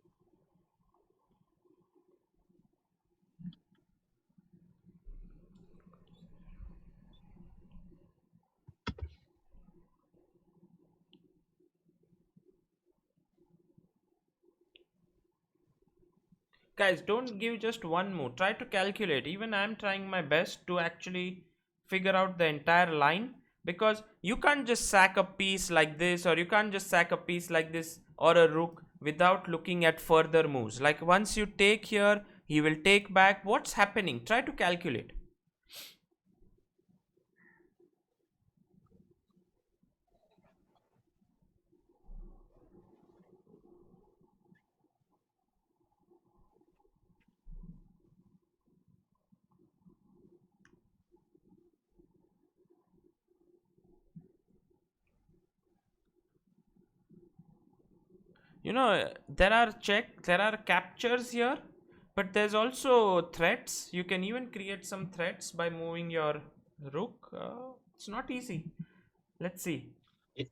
Guys, don't give just one move. Try to calculate. Even I'm trying my best to actually figure out the entire line, because you can't just sack a piece like this, or you can't just sack a piece like this or a rook without looking at further moves. Like once you take here, he will take back. What's happening? Try to calculate. You know, there are captures here, but there's also threats. You can even create some threats by moving your rook. It's not easy. Let's see.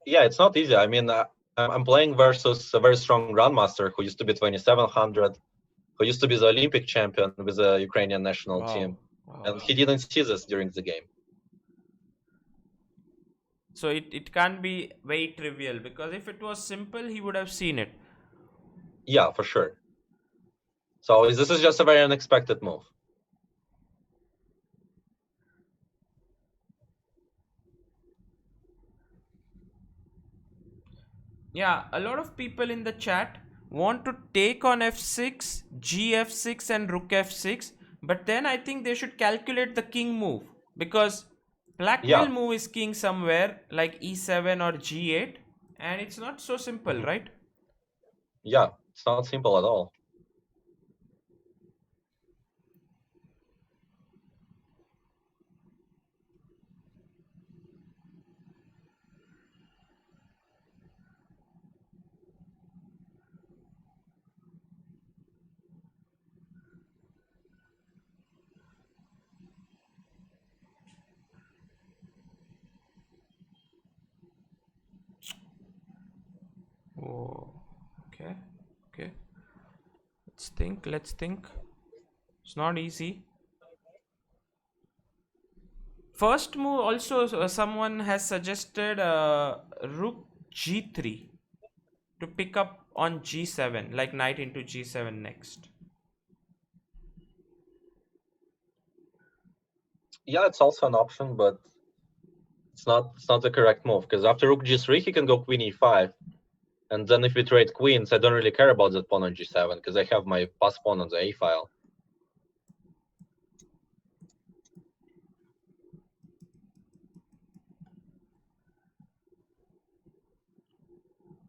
Yeah, it's not easy. I mean, I'm playing versus a very strong grandmaster who used to be 2700, who used to be the Olympic champion with the Ukrainian national team. And he didn't see this during the game. So it can't be very trivial, because if it was simple, he would have seen it. Yeah, for sure. So this is just a very unexpected move. Yeah, a lot of people in the chat want to take on f6, gf6 and rook f6, but then I think they should calculate the king move, because black will move his king somewhere like e7 or g8. And it's not so simple, right? Yeah, it's not simple at all. Oh, okay, okay. Let's think. Let's think. It's not easy. First move also someone has suggested rook g3 to pick up on g7, like knight into g7 next. Yeah, it's also an option, but it's not the correct move, because after rook g3 he can go queen e5, and then if we trade queens, I don't really care about that pawn on g7 because I have my pass pawn on the a file.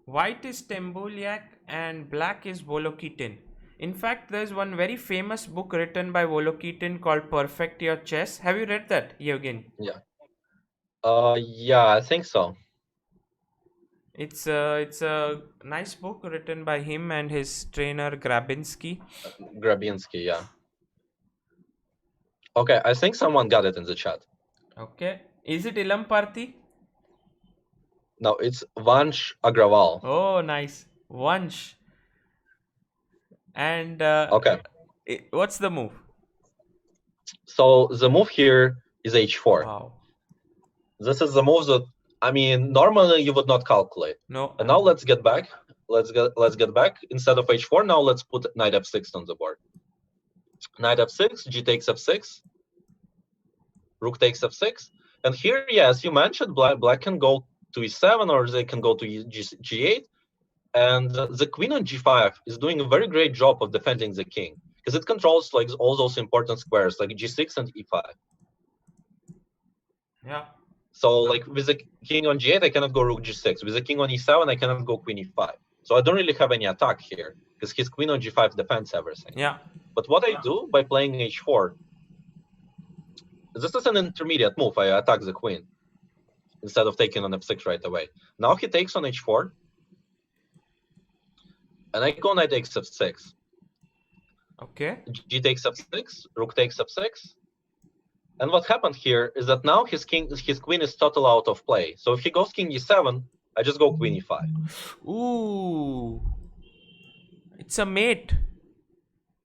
White is Shtembuliak and black is Volokitin. In fact, there's one very famous book written by Volokitin called Perfect Your Chess. Have you read that, Evgeny? Yeah. Yeah, I think so. It's a nice book written by him and his trainer Grabinsky. Grabinsky, yeah. Okay, I think someone got it in the chat. Okay, is it Ilam Parthi? No, it's Vansh Agrawal. Oh, nice, Vansh. And Okay, what's the move? so the move here is h4. Wow. This is the move that, I mean, normally you would not calculate. No. And now let's get back. Let's get back. Instead of h4, now let's put knight f6 on the board. Knight f6, g takes f6, rook takes f6. And here, yeah, as you mentioned, black can go to e7, or they can go to g8. And the queen on g5 is doing a very great job of defending the king, because it controls like all those important squares like g6 and e5. Yeah. So like with the king on g8, I cannot go rook g6. With the king on e7, I cannot go queen e5. So I don't really have any attack here, because his queen on g5 defends everything. Yeah. But what I do by playing h4, this is an intermediate move. I attack the queen instead of taking on f6 right away. Now he takes on h4, and I go knight takes f6. Okay. G takes f6, rook takes f6. And what happened here is that now his queen is totally out of play. So if he goes king e7, I just go queen e5. Ooh. It's a mate.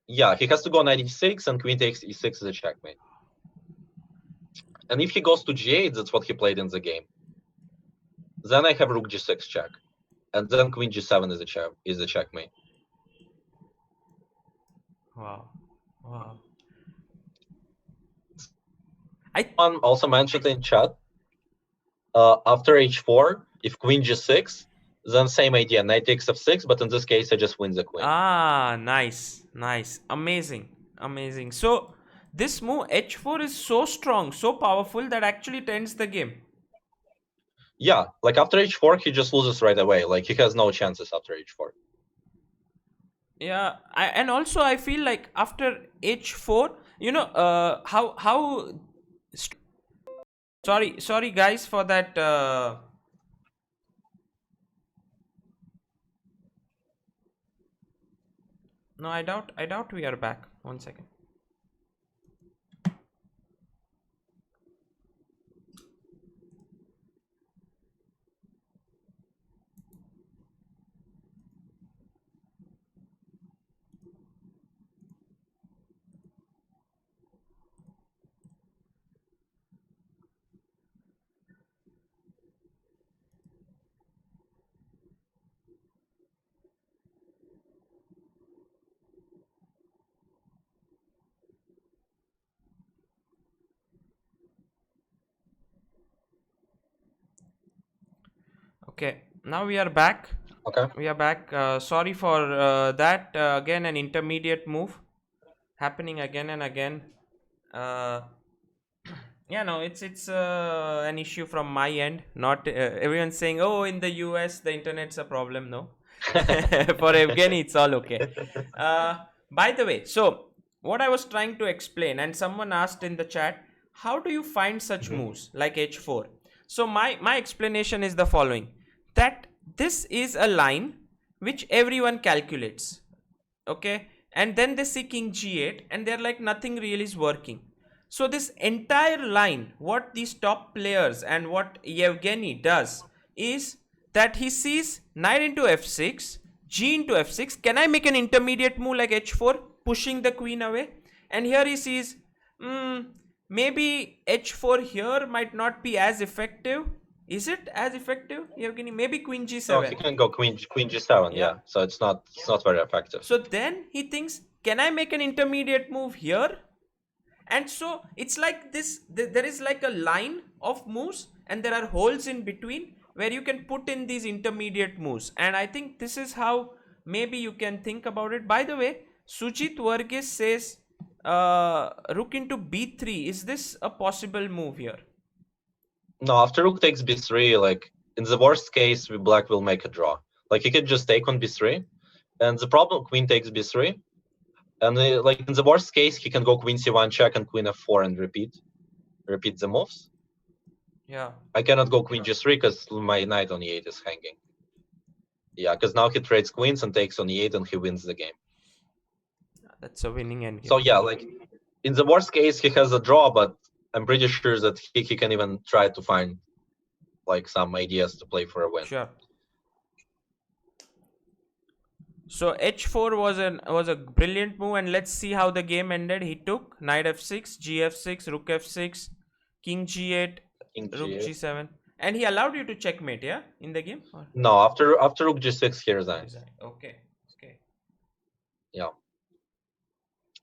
Yeah, he has to go knight e6, and queen takes e6 is a checkmate. And if he goes to g8, that's what he played in the game. Then I have rook g6 check. And then queen g7 is a checkmate. Wow. Wow. Someone also mentioned in chat, after h4, if queen g6, then same idea, knight takes f6, but in this case, I just win the queen. Ah, nice. Nice. Amazing. Amazing. So, this move h4 is so strong, so powerful that actually ends the game. Yeah, like after h4, he just loses right away. Like he has no chances after h4. Yeah, and also I feel like after h4, how sorry guys for that. No, I doubt we are back. 1 second. Okay, now we are back. Okay. We are back. Sorry for that. Again, an intermediate move happening again and again. Uh, Yeah, no, it's an issue from my end. Not everyone's saying, oh, in the US the internet's a problem. No, for Evgeny it's all okay. Uh, by the way, so what I was trying to explain, and someone asked in the chat, how do you find such Mhm. moves like h4? So my explanation is the following: that this is a line which everyone calculates, okay, and then they see king g8 and they're like nothing really is working. So this entire line, what these top players and what Yevgeny does is that he sees knight into f6, g into f6, can I make an intermediate move like h4, pushing the queen away? And here he sees, mm, maybe h4 here might not be as effective. Is it as effective, Yevgeny? Maybe queen No, he g7. can go queen g7. Yeah. Yeah, so it's not very effective. So then he thinks, can I make an intermediate move here? And so it's like this, there is like a line of moves and there are holes in between where you can put in these intermediate moves. And I think this is how maybe you can think about it. By the way, Sujit Varghese says rook into b3. Is this a possible move here? No, after rook takes b3, like in the worst case, black will make a draw. Like he could just take on b3, and the problem, queen takes b3, and like in the worst case, he can go queen c1 check and queen f4 and repeat the moves. Yeah. I cannot go queen g3 because my knight on e8 is hanging. Yeah, because now he trades queens and takes on e8 and he wins the game. That's a winning endgame. So yeah, like in the worst case, he has a draw, but I'm pretty sure that he can even try to find like some ideas to play for a win. Sure. So h4 was a brilliant move, and let's see how the game ended. He took knight f6, gf6, rook f6, king g8, King rook g8. g7, and he allowed you to checkmate, yeah, in the game. Or? No, after rook g6, he resigns. Okay. Yeah.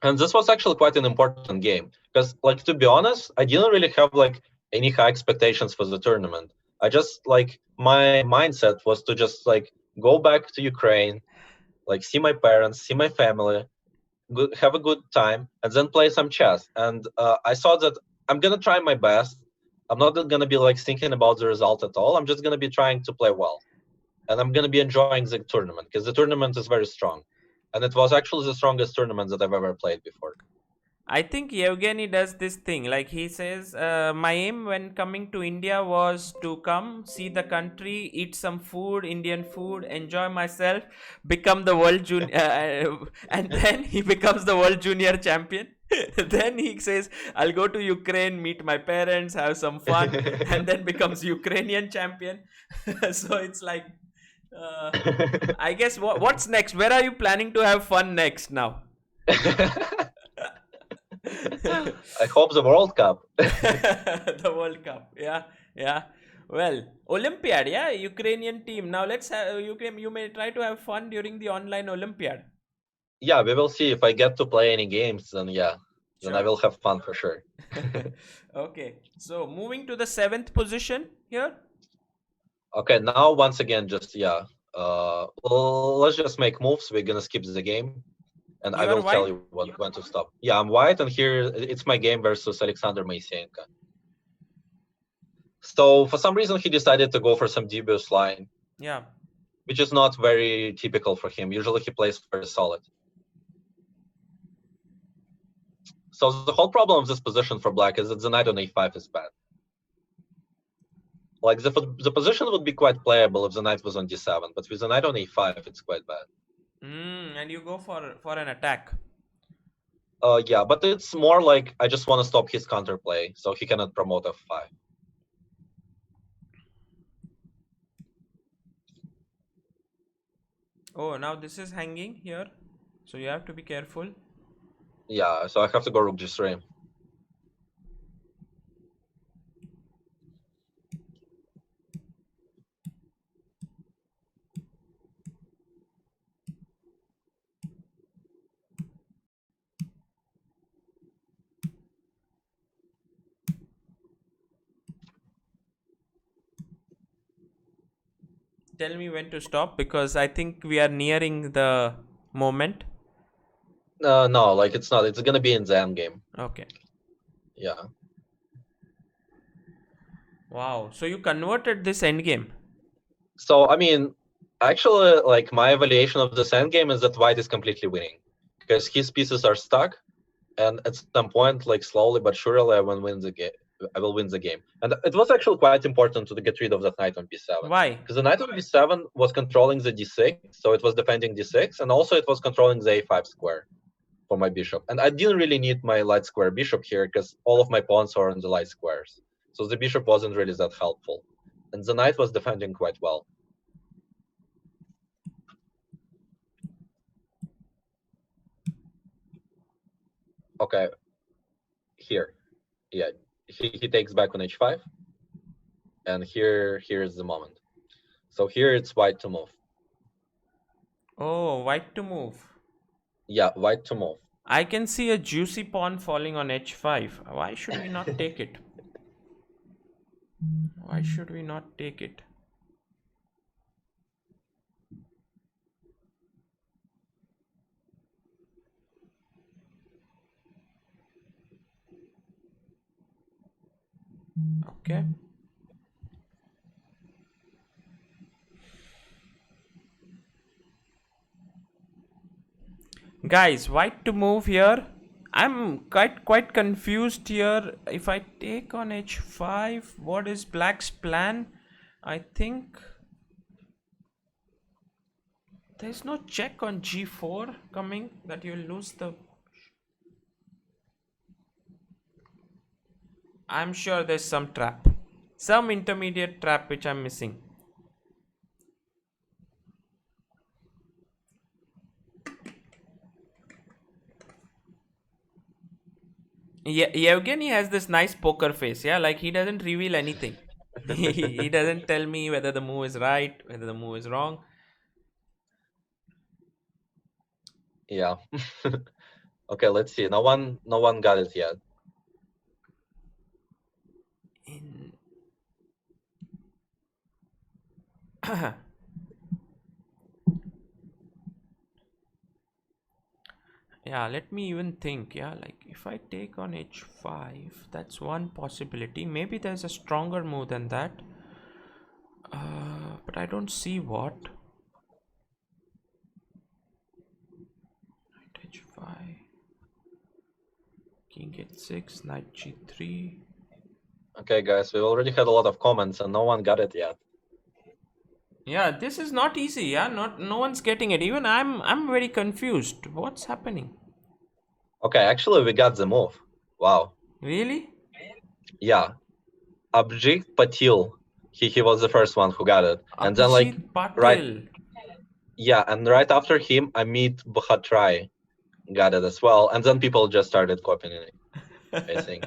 And this was actually quite an important game because, like, to be honest, I didn't really have like any high expectations for the tournament. I just like my mindset was to just like go back to Ukraine, like see my parents, see my family, have a good time, and then play some chess. And I saw that I'm gonna try my best. I'm not gonna be like thinking about the result at all. I'm just gonna be trying to play well, and I'm gonna be enjoying the tournament because the tournament is very strong, and it was actually the strongest tournament that I've ever played before. I think Evgeny does this thing. Like he says, my aim when coming to India was to come, see the country, eat some food, Indian food, enjoy myself, become the world junior, and then he becomes the world junior champion. Then he says, I'll go to Ukraine, meet my parents, have some fun, and then becomes Ukrainian champion. So it's like, I guess what's next? Where are you planning to have fun next now? I hope the World Cup. The World Cup, yeah. Well, Olympiad, yeah, Ukrainian team. Now let's have you may try to have fun during the online Olympiad. Yeah, we will see if I get to play any games. Then yeah, then I will have fun for sure. Okay, so moving to the 7th position here. Okay, now once again, just yeah. Let's just make moves. We're gonna skip the game, and I will tell you when to stop. Yeah, I'm white, and here it's my game versus Alexander Moisenko. So for some reason, he decided to go for some dubious line. Yeah. Which is not very typical for him. Usually he plays very solid. So the whole problem of this position for black is that the knight on a5 is bad. Like the position would be quite playable if the knight was on d7, but with the knight on a5, it's quite bad. And you go for an attack. Yeah, but it's more like I just want to stop his counterplay, so he cannot promote f5. Oh, now this is hanging here, so you have to be careful. Yeah, so I have to go rook g3. Tell me when to stop, because I think we are nearing the moment. No, like it's not. It's gonna be in the end game. Okay. Yeah. Wow. So you converted this endgame. So, I mean, actually, like, my evaluation of this endgame is that white is completely winning. Because his pieces are stuck, and at some point, like, slowly but surely, I will win the game. I will win the game. And it was actually quite important to get rid of that knight on b7. Why? Because the knight on b7 was controlling the d6, so it was defending d6, and also it was controlling the a5 square for my bishop. And I didn't really need my light square bishop here, because all of my pawns are on the light squares. So the bishop wasn't really that helpful. And the knight was defending quite well. Okay, here, yeah, he takes back on h5, and here's the moment. So here it's white to move. Oh, white to move. Yeah, white to move. I can see a juicy pawn falling on h5. Why should we not take it? Why should we not take it? Okay. Guys, white to move here. I'm quite confused here. If I take on h5, what is black's plan? I think there's no check on g4 coming that you'll lose the... I'm sure there's some trap. Some intermediate trap which I'm missing. Yeah, Evgeny has this nice poker face, yeah, like he doesn't reveal anything. He doesn't tell me whether the move is right, whether the move is wrong. Yeah. Okay, let's see. No one got it yet. In... Yeah, let me even think. Yeah, like if I take on h5, that's one possibility. Maybe there's a stronger move than that. But I don't see what. Knight h5, king h6, knight g3. Okay, guys, we already had a lot of comments and no one got it yet. Yeah, this is not easy. Yeah, no one's getting it. Even I'm very confused. What's happening? Okay, actually, we got the move. Wow. Really? Yeah. Abhijit Patil. He was the first one who got it. And then, like, Abhijit Patil. right. Yeah, and right after him, Amit Bhatrai got it as well. And then people just started copying it, I think.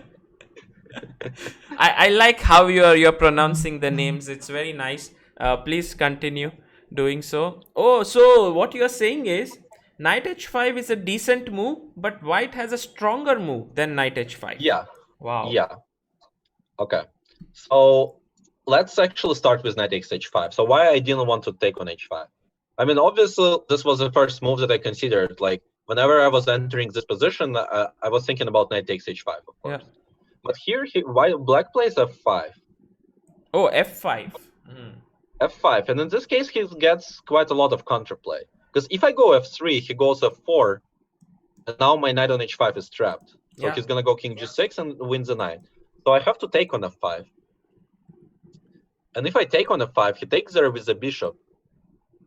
I like how you're pronouncing the names. It's very nice. Please continue doing so. Oh, so what you're saying is knight h5 is a decent move, but white has a stronger move than knight h5. Yeah. Wow. Yeah. Okay. So let's actually start with knight takes h5. So why I didn't want to take on h5? I mean, obviously, this was the first move that I considered. Like, whenever I was entering this position, I was thinking about knight takes h5, of course. Yeah. But here, why black plays f5? Oh, f5. F5, and in this case, he gets quite a lot of counterplay. Because if I go f3, he goes f4, and now my knight on h5 is trapped. So Yeah. he's gonna go king g6 and win the knight. So I have to take on f5. And if I take on f5, he takes there with the bishop.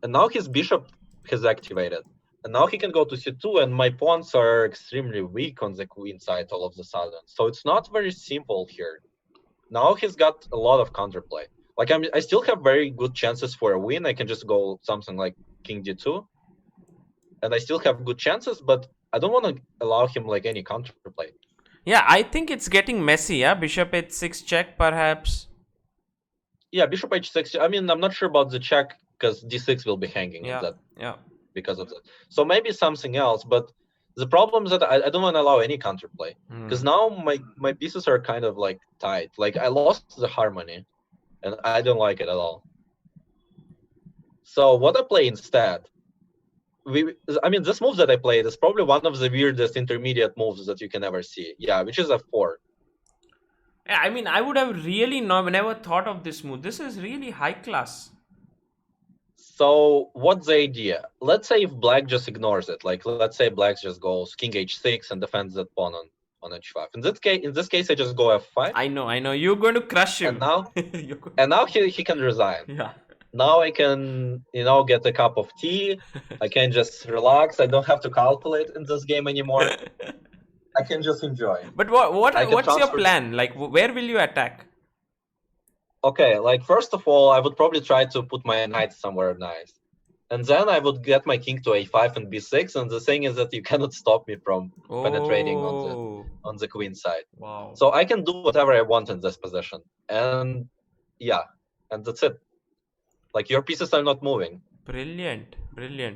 And now his bishop has activated. And now he can go to c2, and my pawns are extremely weak on the queen side all of the sudden. So it's not very simple here. Now he's got a lot of counterplay. Like, I still have very good chances for a win. I can just go something like king d2. And I still have good chances, but I don't want to allow him like any counterplay. Yeah, I think it's getting messy, yeah? Bishop h6 check, perhaps. Yeah, bishop h6. I mean, I'm not sure about the check, because d6 will be hanging. Yeah, yeah. Because of that. So maybe something else, but the problem is that I don't want to allow any counterplay. Because now my pieces are kind of like tight. Like, I lost the harmony, and I don't like it at all. So what I play instead, I mean, this move that I played is probably one of the weirdest intermediate moves that you can ever see. Yeah, which is f4. Yeah, I mean, I would have really never thought of this move. This is really high class. So what's the idea? Let's say if black just ignores it, like let's say black just goes king h6 and defends that pawn on h5. In this case, I just go f5, I know. You're going to crush and him. now You're go- and now he can resign. yeah. Now I can get a cup of tea. I can just relax. I don't have to calculate in this game anymore. I can just enjoy. But I can what's your transfer. plan? Like, where will you attack? Okay, like first of all, I would probably try to put my knight somewhere nice. And then I would get my king to a5 and b6. And the thing is that you cannot stop me from penetrating on the queen side. Wow. So I can do whatever I want in this position. And yeah, and that's it. Like your pieces are not moving. Brilliant.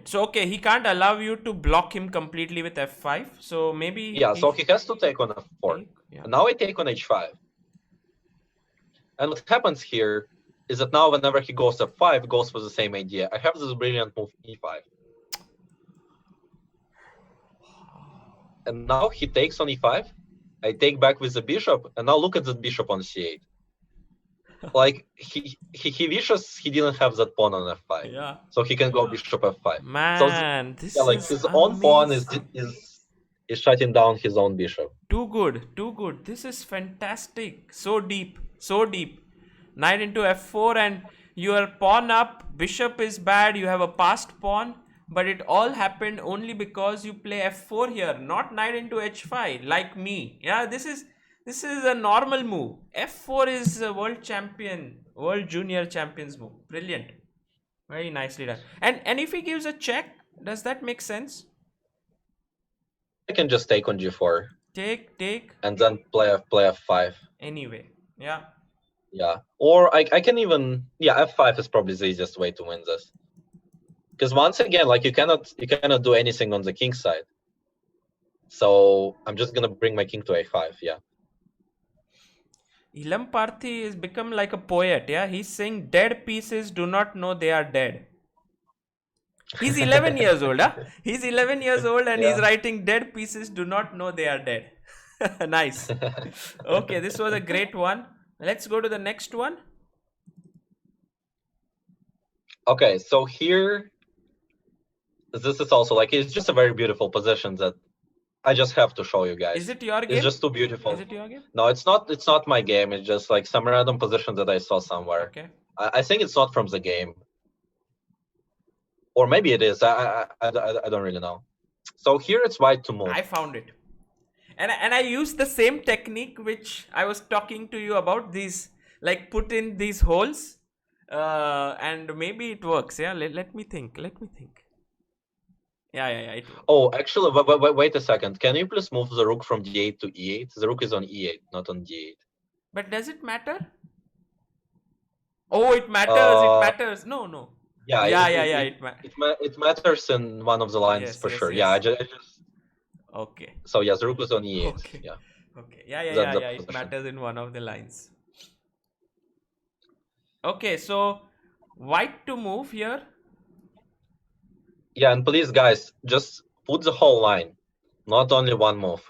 So okay, he can't allow you to block him completely with f5. So maybe Yeah, so he has to take on f4. Yeah. And now I take on h5. And what happens here is that now whenever he goes f5, goes for the same idea. I have this brilliant move e5. And now he takes on e5. I take back with the bishop, and now look at that bishop on c8. Like he wishes he didn't have that pawn on f5. Yeah. So he can go bishop f5. Man, So this like is his own pawn is shutting down his own bishop. Too good. This is fantastic. So deep. Knight into f4 and your pawn up. Bishop is bad. You have a passed pawn. But it all happened only because you play f4 here, not knight into h5 like me. Yeah, this is a normal move. f4 is a world junior champions move. Brilliant. Very nicely done. And if he gives a check, does that make sense? I can just take on g4. Take. And then play f5. Anyway, yeah. Yeah. Or I can even, f5 is probably the easiest way to win this. Because once again, like you cannot do anything on the king side. So I'm just gonna bring my king to a5, yeah. Ilam Parthi has become like a poet, yeah. He's saying dead pieces do not know they are dead. He's 11 years old, huh? He's 11 years old and he's writing dead pieces do not know they are dead. Nice. Okay, this was a great one. Let's go to the next one. Okay, so here, this is also like, it's just a very beautiful position that I just have to show you guys. Is it your game? It's just too beautiful. Is it your game? No, it's not my game. It's just like some random position that I saw somewhere. Okay. I think it's not from the game. Or maybe it is. I don't really know. So here it's white to move. I found it. And I used the same technique which I was talking to you about, these, like put in these holes. And maybe it works. Yeah, let me think. Yeah. Oh, actually, wait a second. Can you please move the rook from d8 to e8? The rook is on e8, not on d8. But does it matter? Oh, it matters. No. Yeah. It matters in one of the lines for sure. Yes. Yeah, I just. Okay. So yes, the rook is on e8. Okay. Yeah. Okay. Yeah. It matters in one of the lines. Okay, so white to move here. Yeah, and please, guys, just put the whole line, not only one move.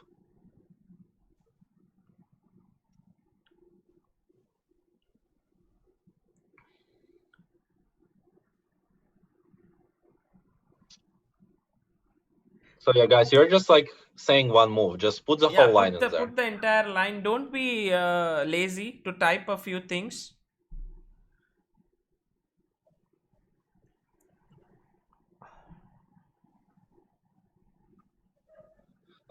So yeah, guys, you're just like saying one move. Just put the whole line in there. Put the entire line. Don't be lazy to type a few things.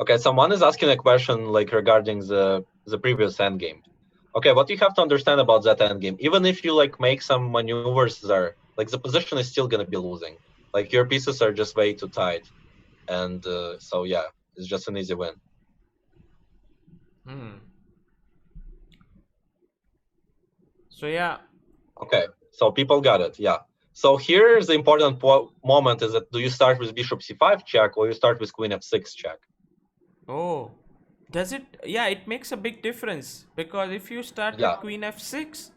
Okay, someone is asking a question like regarding the previous endgame. Okay, what you have to understand about that endgame, even if you like make some maneuvers there, like the position is still gonna be losing. Like your pieces are just way too tight, and so yeah, it's just an easy win. So yeah. Okay, so people got it. Yeah. So here's the important moment: is that do you start with bishop c5 check or you start with queen f6 check? Oh, does it? Yeah, it makes a big difference because if you start with queen f6,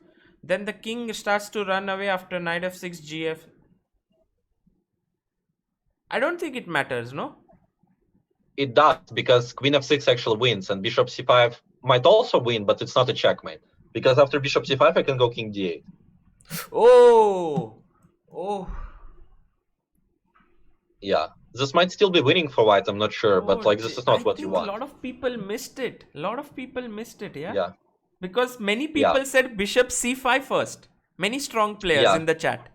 then the king starts to run away after knight f6 gf. I don't think it matters, no? It does, because queen f6 actually wins and bishop c5 might also win, but it's not a checkmate. Because after bishop c5, I can go king d8. Oh! Oh! Yeah. This might still be winning for white, I'm not sure, but like this is not I what you think a want. lot of people missed it. A lot of people missed it, yeah? Yeah. Because many people said bishop c5 first. Many strong players in the chat.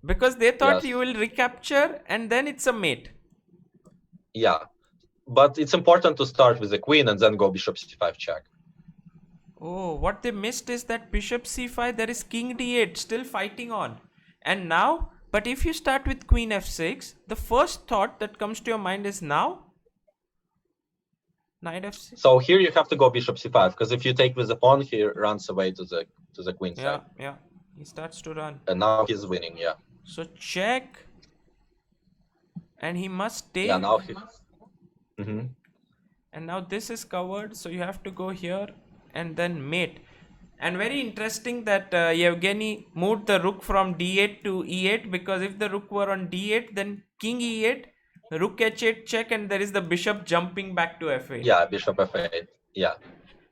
Because they thought you will recapture and then it's a mate. Yeah. But it's important to start with the queen and then go bishop c5 check. Oh, what they missed is that bishop c5, there is king d8 still fighting on. And now, but if you start with queen f6, the first thought that comes to your mind is now knight f6. So here you have to go bishop c5, because if you take with the pawn, he runs away to the queen side. Yeah. He starts to run. And now he's winning, yeah. So check. And he must take. Yeah, now he... And now this is covered, so you have to go here and then mate. And very interesting that Evgeny moved the rook from d8 to e8, because if the rook were on d8, then king e8, rook h8 check, and there is the bishop jumping back to f8. Yeah, bishop f8. Yeah.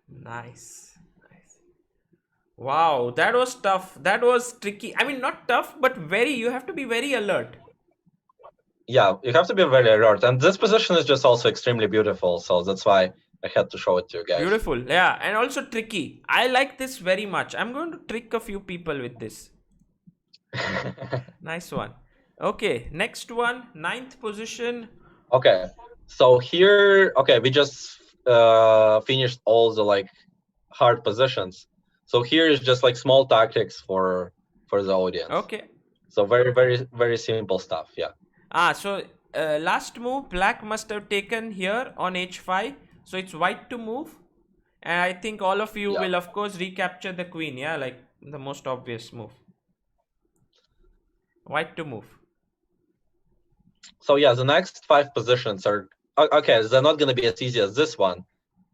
Nice. Wow, that was tough. That was tricky. I mean, not tough, but you have to be very alert. Yeah, you have to be very alert. And this position is just also extremely beautiful, so that's why I had to show it to you guys. Beautiful, yeah, and also tricky. I like this very much. I'm going to trick a few people with this. Nice one. Okay, next one, 9th position. Okay, so here, we just finished all the like hard positions. So here is just like small tactics for the audience. Okay. So very, very, very simple stuff, yeah. So last move, black must have taken here on h5. So it's white to move. And I think all of you will, of course, recapture the queen. Yeah, like the most obvious move. White to move. So yeah, the next 5 positions are... Okay, they're not going to be as easy as this one.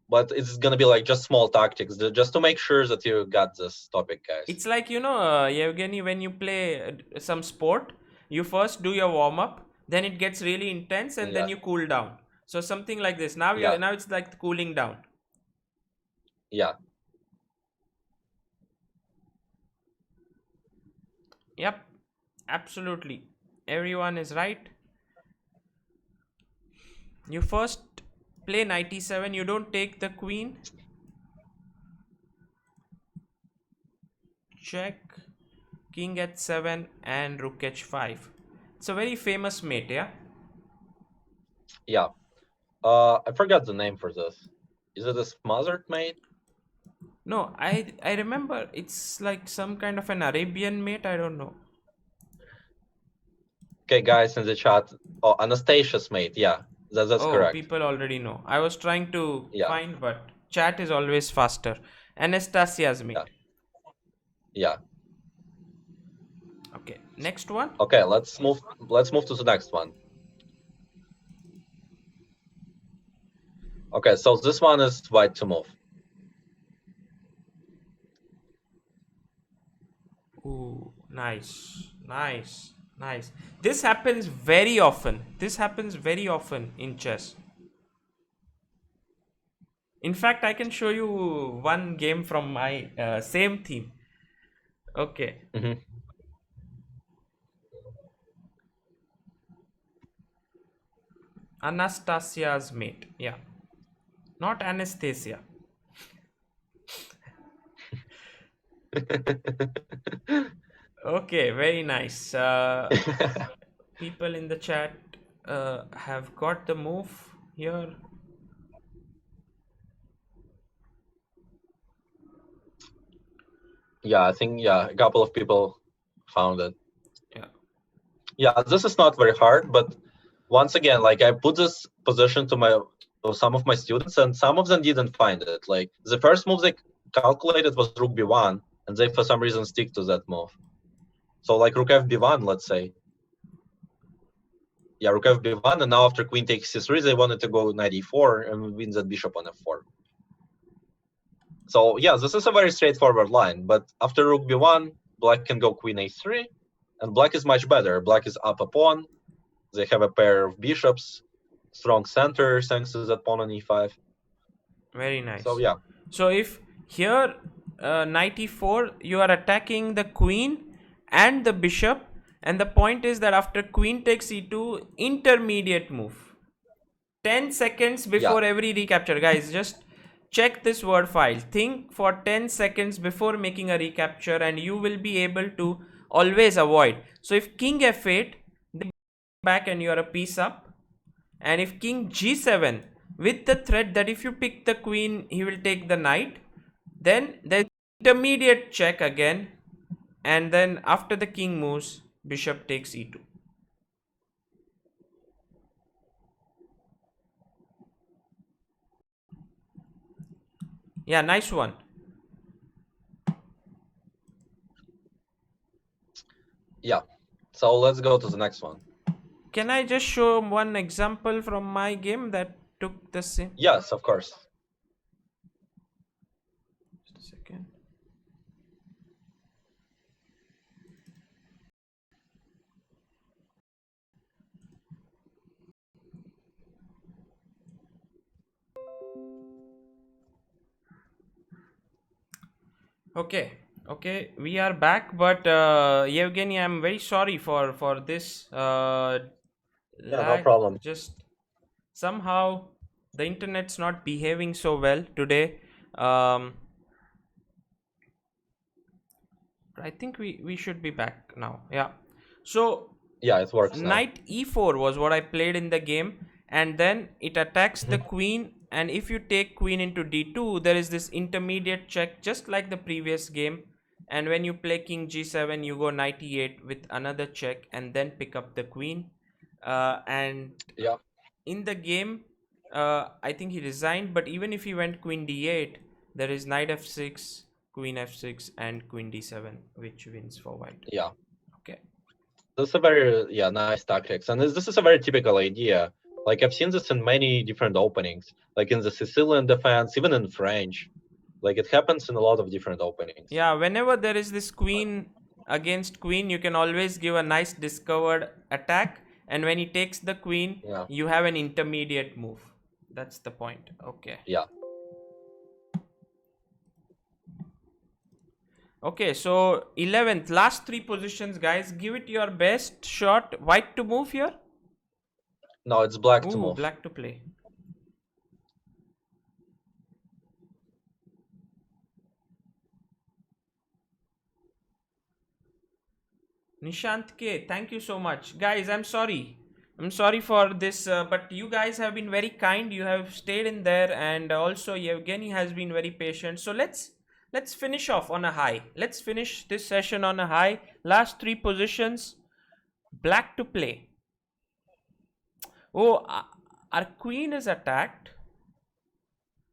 But it's going to be like just small tactics, just to make sure that you got this topic, guys. It's like, Evgeny, when you play some sport, you first do your warm-up, then it gets really intense, and then you cool down. So something like this. Now now it's like cooling down. Yeah. Yep. Absolutely. Everyone is right. You first play knight e7. You don't take the queen. Check. King h7 and rook h5. It's a very famous mate, yeah? Yeah. I forgot the name for this. Is it a smothered mate? No, I remember it's like some kind of an Arabian mate. I don't know. Okay, guys in the chat. Oh, Anastasia's mate. Yeah, that's correct. People already know. I was trying to find, but chat is always faster. Anastasia's mate. Yeah. Okay, next one. Okay, let's move to the next one. Okay, so this one is white to move. Ooh, nice. This happens very often. In chess. In fact, I can show you one game from my same theme. Okay. Anastasia's mate. Yeah. Not Anastasia. Okay, very nice. People in the chat have got the move here. Yeah, I think a couple of people found it. Yeah, this is not very hard, but once again, like I put this position to some of my students, and some of them didn't find it. Like the first move they calculated was rook b1, and they for some reason stick to that move. So like rook f b1, let's say. Yeah, rook f b1, and now after queen takes c3, they wanted to go knight e4 and win that bishop on f4. So yeah, this is a very straightforward line, but after rook b1, black can go queen a3, and black is much better. Black is up a pawn. They have a pair of bishops, strong center thanks to that pawn on e5. Very nice. So yeah, So if here knight e4, you are attacking the queen and the bishop, and the point is that after queen takes e2, intermediate move. 10 seconds yeah, before every recapture, guys, just check this word file. Think for 10 seconds before making a recapture, and you will be able to always avoid. So if king f8, then back and you are a piece up. And if king g7, with the threat that if you pick the queen, he will take the knight, then there's intermediate check again, and then after the king moves, bishop takes e2. Yeah, nice one. yeah. So let's go to the next one. Can I just show one example from my game that took the same? Yes, of course. Just a second. Okay, we are back, but Evgeny, I'm very sorry for this Yeah, no lag. problem. Just somehow the internet's not behaving so well today. Um, I think we should be back now. Yeah. So Yeah, it works now. knight e4 was what I played in the game, and then it attacks the Mhm. queen, and if you take queen into d2, there is this intermediate check just like the previous game, and when you play king g7, you go knight e8 with another check and then pick up the queen, and Yeah, in the game, I think he resigned, but even if he went queen d8, there is knight f6, queen f6, and queen d7, which wins for white. yeah. Okay. This is a very nice tactics, and this is a very typical idea. Like I've seen this in many different openings, like in the Sicilian defense, even in French. Like it happens in a lot of different openings. Yeah, whenever there is this queen against queen, you can always give a nice discovered attack, and when he takes the queen, Yeah, you have an intermediate move. That's the point. Okay. yeah. Okay, so 11th, last three positions, guys. Give it your best shot. White to move here. No, it's black to Ooh, move. black to play. Nishant K, thank you so much. Guys, I'm sorry. I'm sorry for this, but you guys have been very kind. You have stayed in there, and also Evgeny has been very patient. So let's finish off on a high. Let's finish this session on a high. Last three positions, black to play. Oh, our queen is attacked.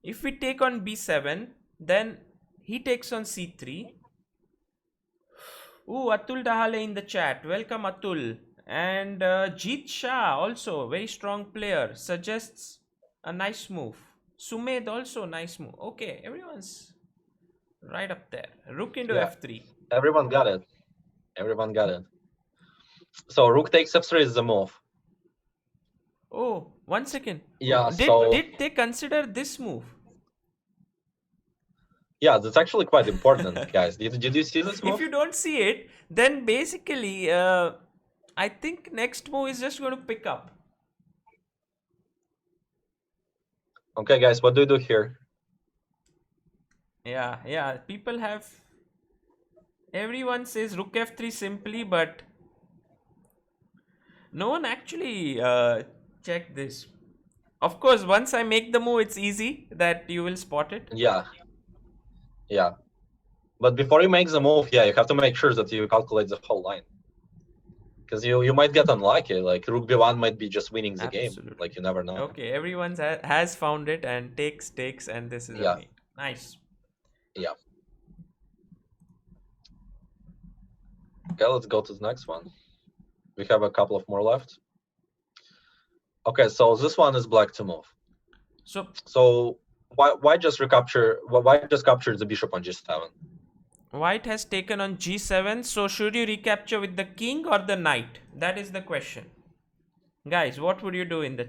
If we take on b7, then he takes on c3. Ooh, Atul Dahale in the chat. Welcome, Atul. And Jeet Shah, also very strong player, suggests a nice move. Sumed also nice move. Okay, everyone's right up there. Rook into Yeah, f3. everyone got it. Everyone got it. So rook takes f3 is the move. Oh, 1 second. Yeah, Did they consider this move? yeah, that's actually quite important, guys. Did you see this move? If you don't see it, then basically, I think next move is just going to pick up. Okay, guys, what do you do here? Yeah. People have. Everyone says rook f3 simply, but no one actually checked this. Of course, once I make the move, it's easy that you will spot it. Yeah, yeah. But before you make the move, yeah, you have to make sure that you calculate the whole line. Because you might get unlucky. Like rook b1 might be just winning the game. Absolutely. Like you never know. Okay, everyone has found it and takes, and this is a Yeah. mate. Nice. Yeah. Okay, let's go to the next one. We have a couple of more left. Okay, so this one is black to move. So why just recapture? Why just capture the bishop on g7? White has taken on g7. So should you recapture with the king or the knight? That is the question. Guys, what would you do in the?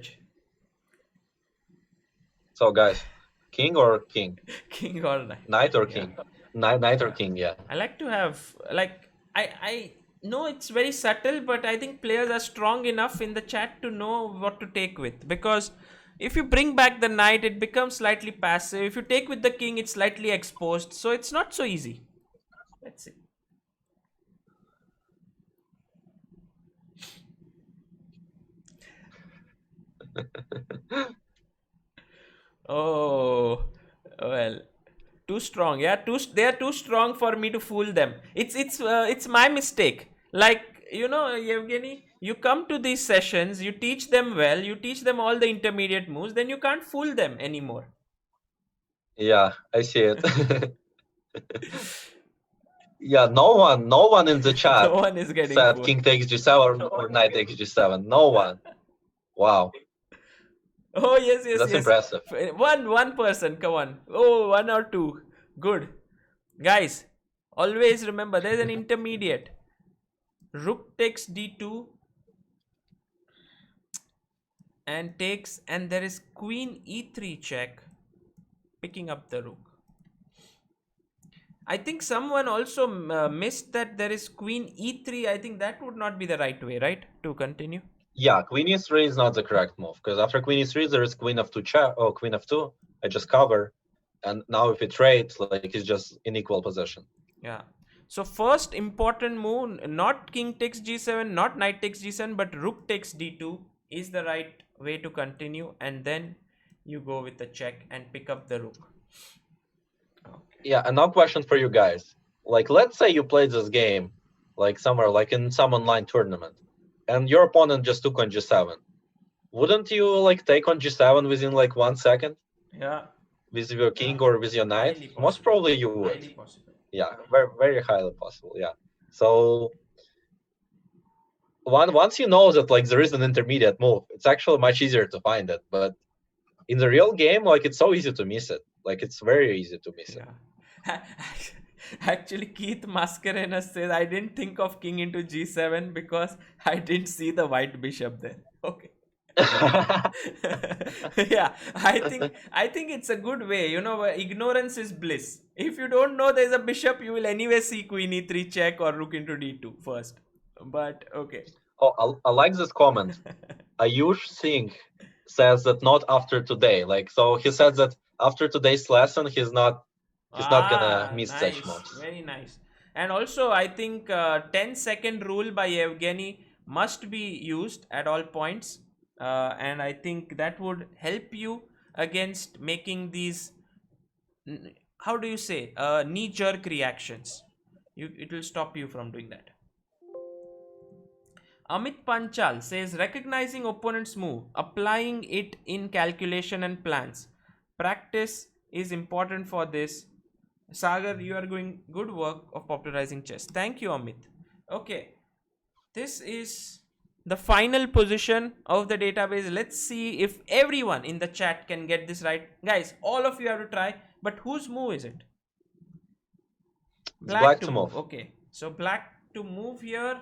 So guys, King or king? King or knight? Knight or Yeah. king? Knight or Yeah. king, yeah. I like to have, like, I know it's very subtle, but I think players are strong enough in the chat to know what to take with. Because if you bring back the knight, it becomes slightly passive. If you take with the king, it's slightly exposed. So it's not so easy. Let's see. Oh, well, too strong. Yeah, they are too strong for me to fool them. It's my mistake. Like, Evgeny, you come to these sessions, you teach them well, you teach them all the intermediate moves, then you can't fool them anymore. Yeah, I see it. Yeah, no one in the chat No one is getting said fooled. king takes g7 or knight takes g7. No one. Wow, Oh, yes, yes, that's yes. impressive. One person, come on. Oh, one or two. Good. Guys, always remember there's an intermediate. Rook takes d2 and there is queen e3 check, picking up the rook. I think someone also missed that there is queen e3. I think that would not be the right way, right? To continue. Yeah, queen e3 is not the correct move, because after queen e3 there is queen f2 check. Oh, queen f2. I just cover, and now if it trades, like it's just in equal position. Yeah. So first important move, not king takes g7, not knight takes g7, but rook takes d2 is the right way to continue, and then you go with the check and pick up the rook. Okay. Yeah, and now question for you guys. Like, let's say you played this game, like somewhere, like in some online tournament, and your opponent just took on g7. Wouldn't you like take on g7 within like 1 second Yeah. with your king Yeah. or with your knight? Highly possible. Most probably you would. Highly possible. Yeah, very very highly possible. Yeah. So once you know that like there is an intermediate move, it's actually much easier to find it. But in the real game, like it's so easy to miss it. Like it's very easy to miss it. Yeah. Actually, Keith Mascarenas says, I didn't think of king into g7 because I didn't see the white bishop there. Okay. Yeah, I think it's a good way. Ignorance is bliss. If you don't know there's a bishop, you will anyway see queen e3 check or rook into d2 first. But okay. Oh, I like this comment. Ayush Singh says that not after today. Like, so he says that after today's lesson, he's not gonna miss such Nice. moves. Very nice. And also, I think 10-second rule by Evgeny must be used at all points. And I think that would help you against making these, how do you say, knee-jerk reactions. It will stop you from doing that. Amit Panchal says, recognizing opponent's move, applying it in calculation and plans. Practice is important for this. Sagar, you are doing good work of popularizing chess. Thank you, Amit. Okay, this is the final position of the database. Let's see if everyone in the chat can get this right. Guys, all of you have to try, but whose move is it? Black to move. Okay, so black to move here.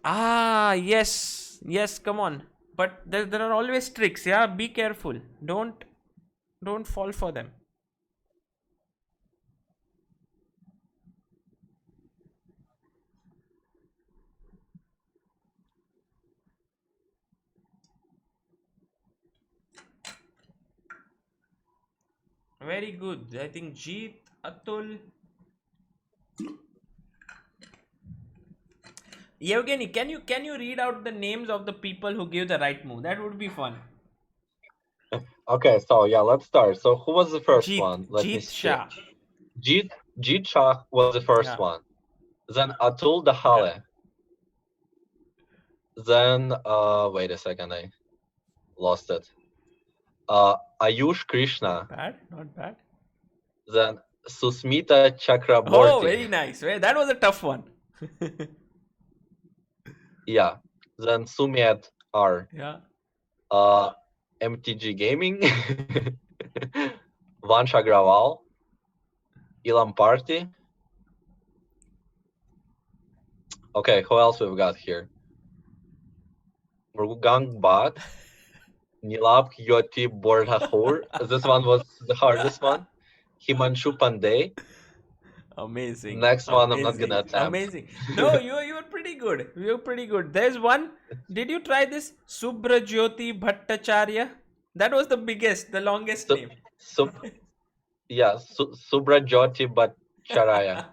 Ah, yes, come on. But there are always tricks, yeah. Be careful. Don't fall for them. Very good. I think Jeet, Atul. Evgeny, can you read out the names of the people who gave the right move? That would be fun. Okay, so yeah, let's start. So who was the first one? Let me Jeet see. Shah. Jeet Shah was the first one. Then Atul Dahale. Then wait a second, I lost it. Ayush Krishna. Not bad. Then Susmita Chakraborty. Oh, very nice. That was a tough one. Yeah. Then Sumiat R. Yeah. MTG Gaming. Vansh Agrawal. Ilam Party. Okay, who else we've got here? Murugang Bhat. Nilab Yoti Borhahur. This one was the hardest one. Himanshu Pandey. Amazing, Next one I'm not amazing, gonna attempt. amazing. No, you were pretty good. You were pretty good. There's one. Did you try this Subrajyoti Bhattacharya? That was the biggest, the longest Sub, name. sub, yeah, Subrajyoti Bhattacharya.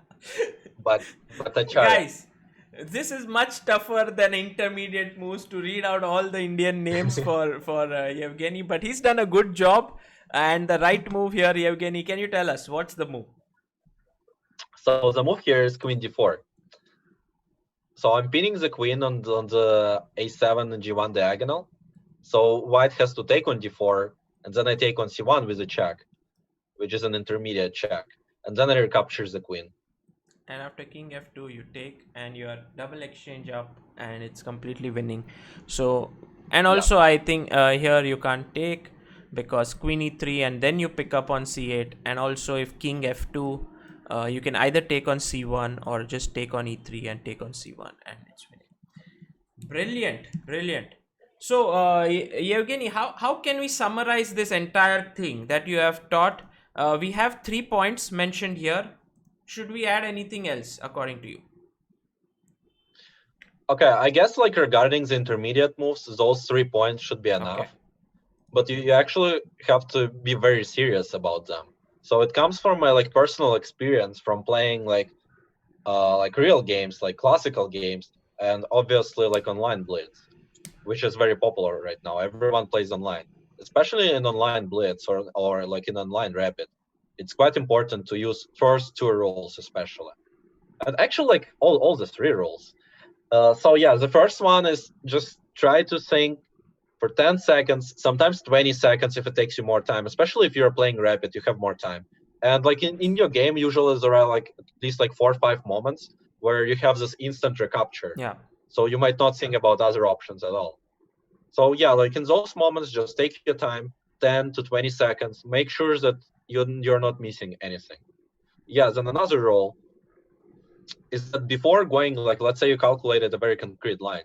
Bhattacharya. Guys, this is much tougher than intermediate moves to read out all the Indian names for Evgeny, but he's done a good job. And the right move here, Evgeny, can you tell us what's the move? So the move here is Queen D4. So I'm pinning the queen on the A7 and G1 diagonal. So white has to take on D4, and then I take on C1 with a check, which is an intermediate check. And then I recapture the queen. And after king f2 you take and your double exchange up and it's completely winning. So and also I think here you can't take because queen e3 and then you pick up on c8, and also if king f2 you can either take on c1 or just take on e3 and take on c1 and it's winning. Brilliant, brilliant. So Yevgeny, how can we summarize this entire thing that you have taught? We have 3 points mentioned here. Should we add anything else according to you? Okay, I guess like regarding the intermediate moves, those 3 points should be enough. Okay. But you actually have to be very serious about them. So it comes from my like personal experience from playing like real games, like classical games, and obviously like online blitz, which is very popular right now. Everyone plays online, especially in online blitz or like in online rapid. It's quite important to use first 2 rules especially, and actually like all the 3 rules. So yeah, the first one is just try to think for 10 seconds, sometimes 20 seconds if it takes you more time, especially if you're playing rapid, you have more time. And like in your game, usually there are like at least like 4 or 5 moments where you have this instant recapture. Yeah. So you might not think about other options at all. So yeah, like in those moments, just take your time, 10 to 20 seconds, make sure that you're not missing anything. Yeah, then another rule is that before going, like let's say you calculated a very concrete line,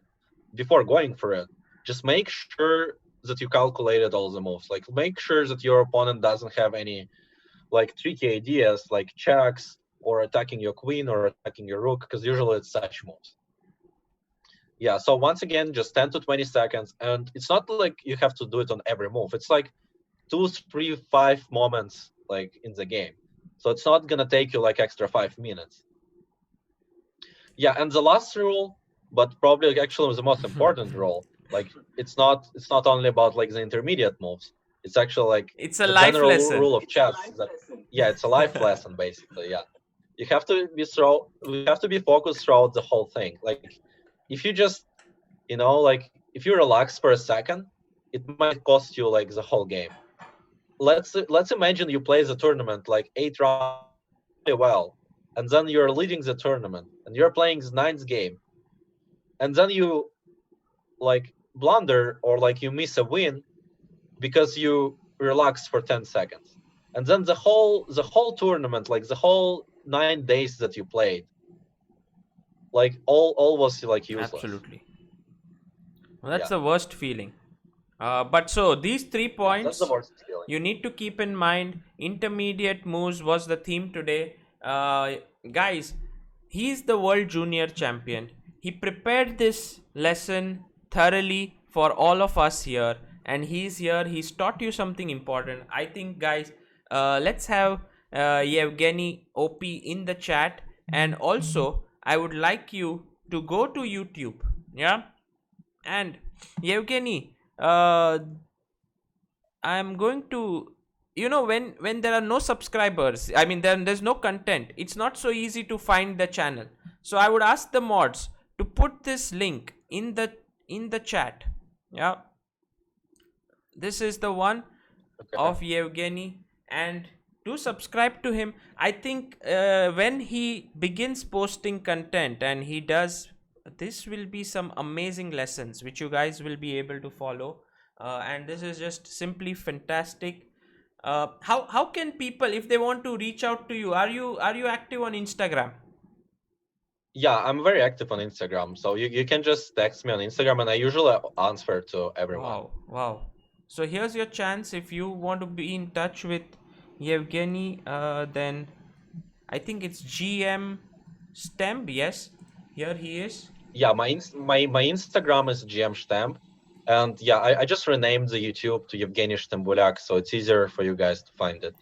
before going for it, just make sure that you calculated all the moves. Like make sure that your opponent doesn't have any like tricky ideas like checks or attacking your queen or attacking your rook, because usually it's such moves. Yeah, so once again, just 10 to 20 seconds, and it's not like you have to do it on every move. It's like 2, 3, 5 moments like in the game. So it's not gonna take you like extra 5 minutes. Yeah, and the last rule, but probably actually the most important rule, like it's not only about like the intermediate moves. It's actually like It's a the life general lesson. rule of chess. Yeah, it's a life lesson basically. Yeah, you have to be focused throughout the whole thing. Like if you just like if you relax for a second, it might cost you like the whole game. Let's imagine you play the tournament like 8 rounds really well, and then you're leading the tournament and you're playing the 9th game, and then you like blunder or like you miss a win because you relax for 10 seconds, and then the whole tournament, like the whole 9 days that you played, like all was like useless. Absolutely. Well, that's Yeah. the worst feeling. But so these 3 points That's the worst feeling. you need to keep in mind. Intermediate moves was the theme today. Guys, he's the world junior champion. He prepared this lesson thoroughly for all of us here, and he's here. He's taught you something important. I think, guys, let's have Yevgeny OP in the chat, and also I would like you to go to YouTube. Yeah, and Yevgeny, I'm going to, when there are no subscribers, I mean then there's no content, it's not so easy to find the channel. So I would ask the mods to put this link in the chat. Yeah, this is the one of Yevgeny, and do subscribe to him. I think when he begins posting content and he does, this will be some amazing lessons which you guys will be able to follow, and this is just simply fantastic. How can people, if they want to reach out to you, are you active on Instagram? Yeah, I'm very active on Instagram, so you can just text me on Instagram, and I usually answer to everyone. Wow. So here's your chance. If you want to be in touch with Evgeny, then I think it's GM Stemb. Yes, here he is. Yeah, my Instagram is GM and yeah, I just renamed the YouTube to Evgeny Shtembuliak, so it's easier for you guys to find it.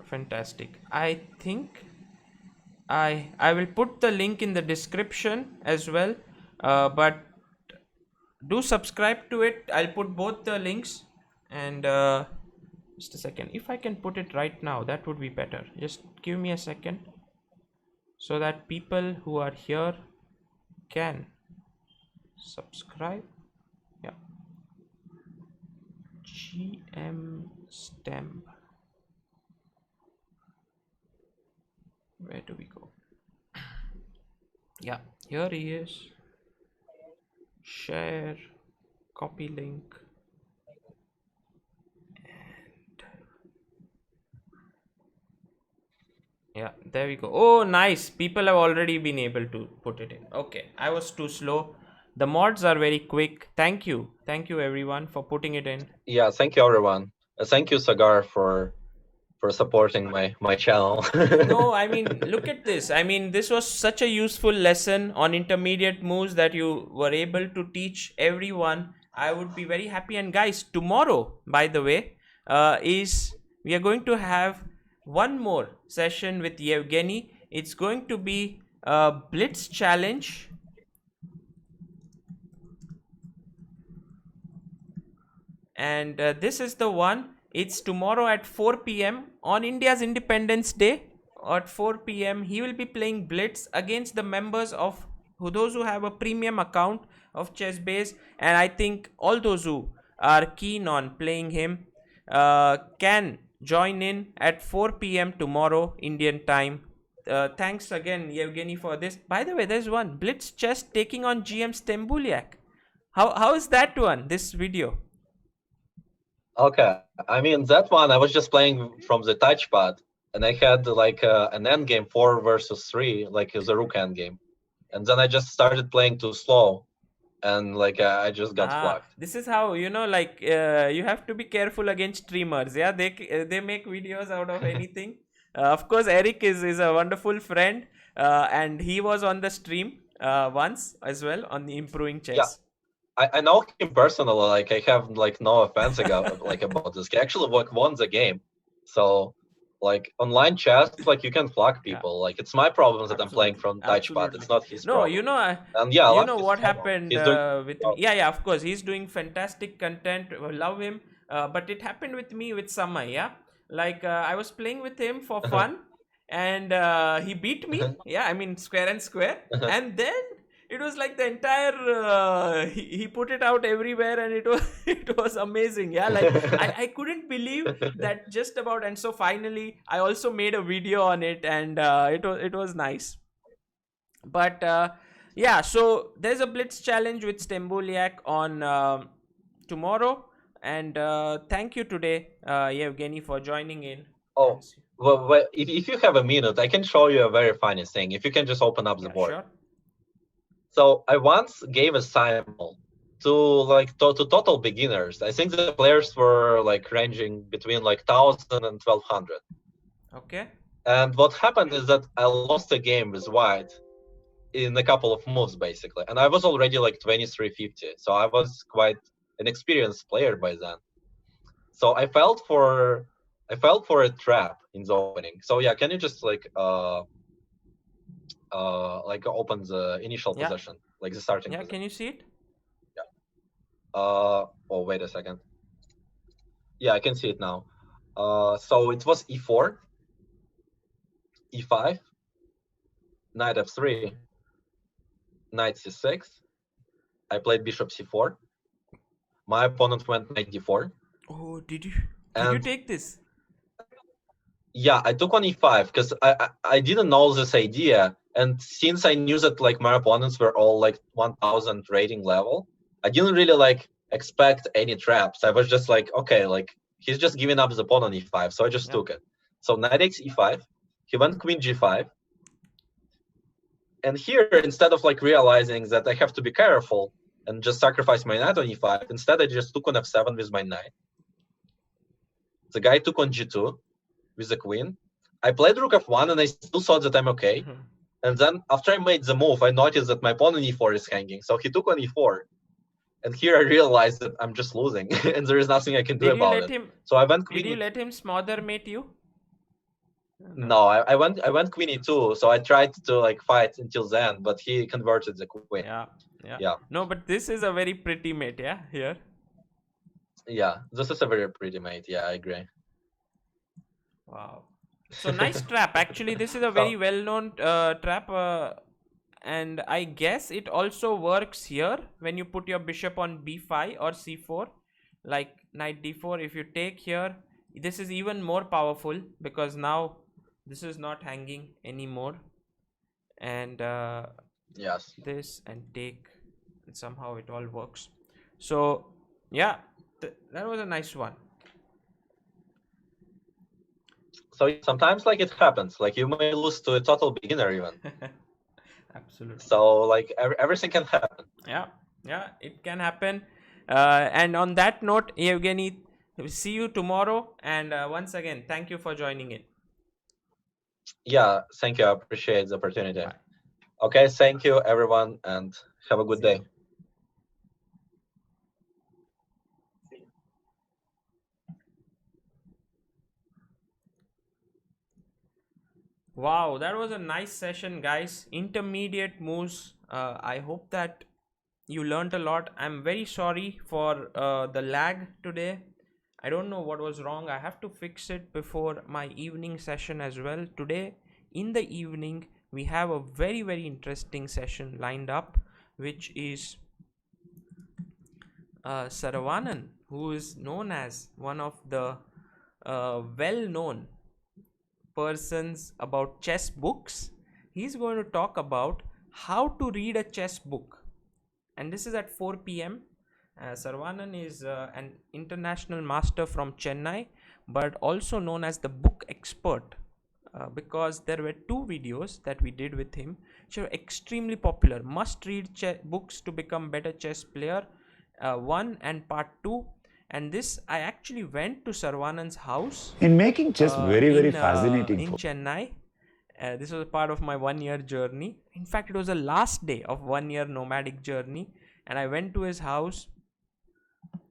Fantastic. I think I will put the link in the description as well. But do subscribe to it. I'll put both the links, and just a second. If I can put it right now, that would be better. Just give me a second so that people who are here can subscribe. Yeah. GM Stem. Where do we go? Yeah, here he is. Share, copy link, and yeah, there we go. Oh, nice. People have already been able to put it in. Okay, I was too slow. The mods are very quick. Thank you. Thank you everyone for putting it in. Yeah, thank you everyone. Thank you, Sagar, for supporting my channel. No, I mean, look at this. I mean, this was such a useful lesson on intermediate moves that you were able to teach everyone. I would be very happy. And guys, tomorrow, by the way, is we are going to have one more session with Evgeny. It's going to be a Blitz challenge. And this is the one. It's tomorrow at 4 p.m. on India's Independence Day. At 4 p.m. he will be playing Blitz against the members of those who have a premium account of ChessBase, and I think all those who are keen on playing him can join in at 4 p.m. tomorrow Indian time. Thanks again, Evgeny, for this. By the way, there's one Blitz chess taking on GM Shtembuliak. How is that one? This video. Okay, I mean that one I was just playing from the touchpad, and I had like an endgame 4 versus 3, like the rook endgame, and then I just started playing too slow, and like I just got fucked. This is how, like, you have to be careful against streamers. Yeah, they make videos out of anything. Of course, Eric is a wonderful friend, and he was on the stream once as well on the Improving Chess. Yeah. I know him personally. Like I have like no offense about this. He actually won the game. So like online chess, like you can flag people. Yeah. Like it's my problem that I'm playing from touchpad. It's not his problem. And yeah, you know what happened with me. Yeah, of course, he's doing fantastic content. Love him. But it happened with me with Samay. Yeah, like I was playing with him for fun, and he beat me. Yeah, I mean square and square, and then it was like the entire he put it out everywhere, and it was amazing. Yeah, like I couldn't believe that just about. And so finally I also made a video on it, and it was nice. But yeah, so there's a Blitz challenge with Shtembuliak on tomorrow, and thank you today, Evgeny, for joining in. Oh, well, if you have a minute, I can show you a very funny thing. If you can just open up the board. Sure. So I once gave a sample to total beginners. I think the players were like ranging between like 1,000 and 1,200. Okay. And what happened is that I lost a game with white in a couple of moves basically, and I was already like 2350, so I was quite an experienced player by then. So I felt for a trap in the opening. So yeah, can you just like open the initial position, like the starting position. Can you see it? Yeah. Oh, wait a second. Yeah, I can see it now. So it was e4, e5, knight f3, knight c6. I played bishop c4. My opponent went knight d4. Oh, did you take this? Yeah, I took on e5 because I didn't know this idea. And since I knew that like my opponents were all like 1,000 rating level, I didn't really like expect any traps. I was just like, okay, like he's just giving up the pawn on e5, so I just took it. So knight takes e5, he went queen g5. And here, instead of like realizing that I have to be careful and just sacrifice my knight on e5. Instead, I just took on f7 with my knight. The guy took on g2 with the queen. I played rook f1, and I still thought that I'm okay. And then after I made the move, I noticed that my pawn on e4 is hanging. So he took on e4. And here I realized that I'm just losing, and there is nothing I can do about it. So I went queen. Did you let him smother mate you? No, I went queen e2. So I tried to like fight until then, but he converted the queen. Yeah. No, but this is a very pretty mate, yeah, here. Yeah, this is a very pretty mate. Yeah, I agree. Wow. So nice trap. Actually, this is a very well-known trap. And I guess it also works here when you put your bishop on b5 or c4, like knight d4. If you take here, this is even more powerful because now this is not hanging anymore. And yes, this and take, and somehow it all works. So yeah, that was a nice one. So sometimes like it happens, like you may lose to a total beginner even. Absolutely. So like everything can happen. Yeah, it can happen. And on that note, Evgeny, see you tomorrow. And once again, thank you for joining in. Yeah, thank you. I appreciate the opportunity. Bye. Okay, thank you everyone, and have a good day. Wow, that was a nice session, guys. Intermediate moves. I hope that you learned a lot. I'm very sorry for the lag today. I don't know what was wrong. I have to fix it before my evening session as well. Today in the evening we have a very, very interesting session lined up, which is Saravanan, who is known as one of the well-known persons about chess books. He's going to talk about how to read a chess book, and this is at 4 p.m. Saravanan is an international master from Chennai, but also known as the book expert, because there were two videos that we did with him which are extremely popular. Must read books to become better chess player, 1 and part 2. And this, I actually went to Sarvanan's house in making chess very fascinating in Chennai. This was a part of my 1-year journey. In fact, it was the last day of 1-year nomadic journey, and I went to his house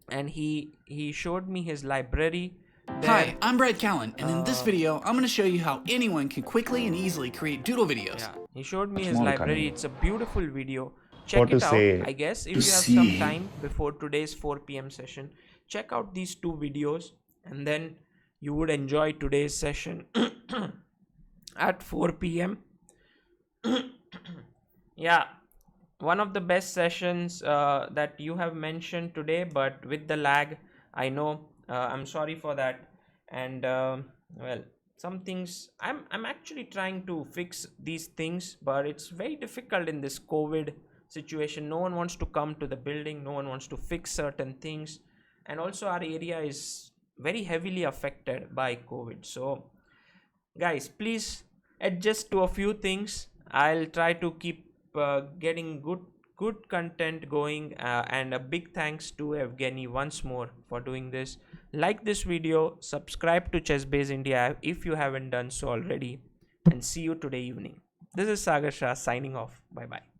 and he showed me his library there. Hi, I'm Brad Callen, and in this video I'm going to show you how anyone can quickly and easily create doodle videos. Yeah, he showed me his library. It's a beautiful video. Check it out. I guess if you have some time before today's 4 p.m. session, check out these two videos, and then you would enjoy today's session at 4 p.m. Yeah, one of the best sessions that you have mentioned today, but with the lag, I know. I'm sorry for that. And well, some things I'm actually trying to fix these things, but it's very difficult in this COVID situation. No one wants to come to the building, no one wants to fix certain things, and also our area is very heavily affected by COVID. So guys, please adjust to a few things. I'll try to keep getting good content going, and a big thanks to Evgeny once more for doing this. Like this video, subscribe to ChessBase India if you haven't done so already, and see you today evening. This is Sagar Shah signing off. Bye bye.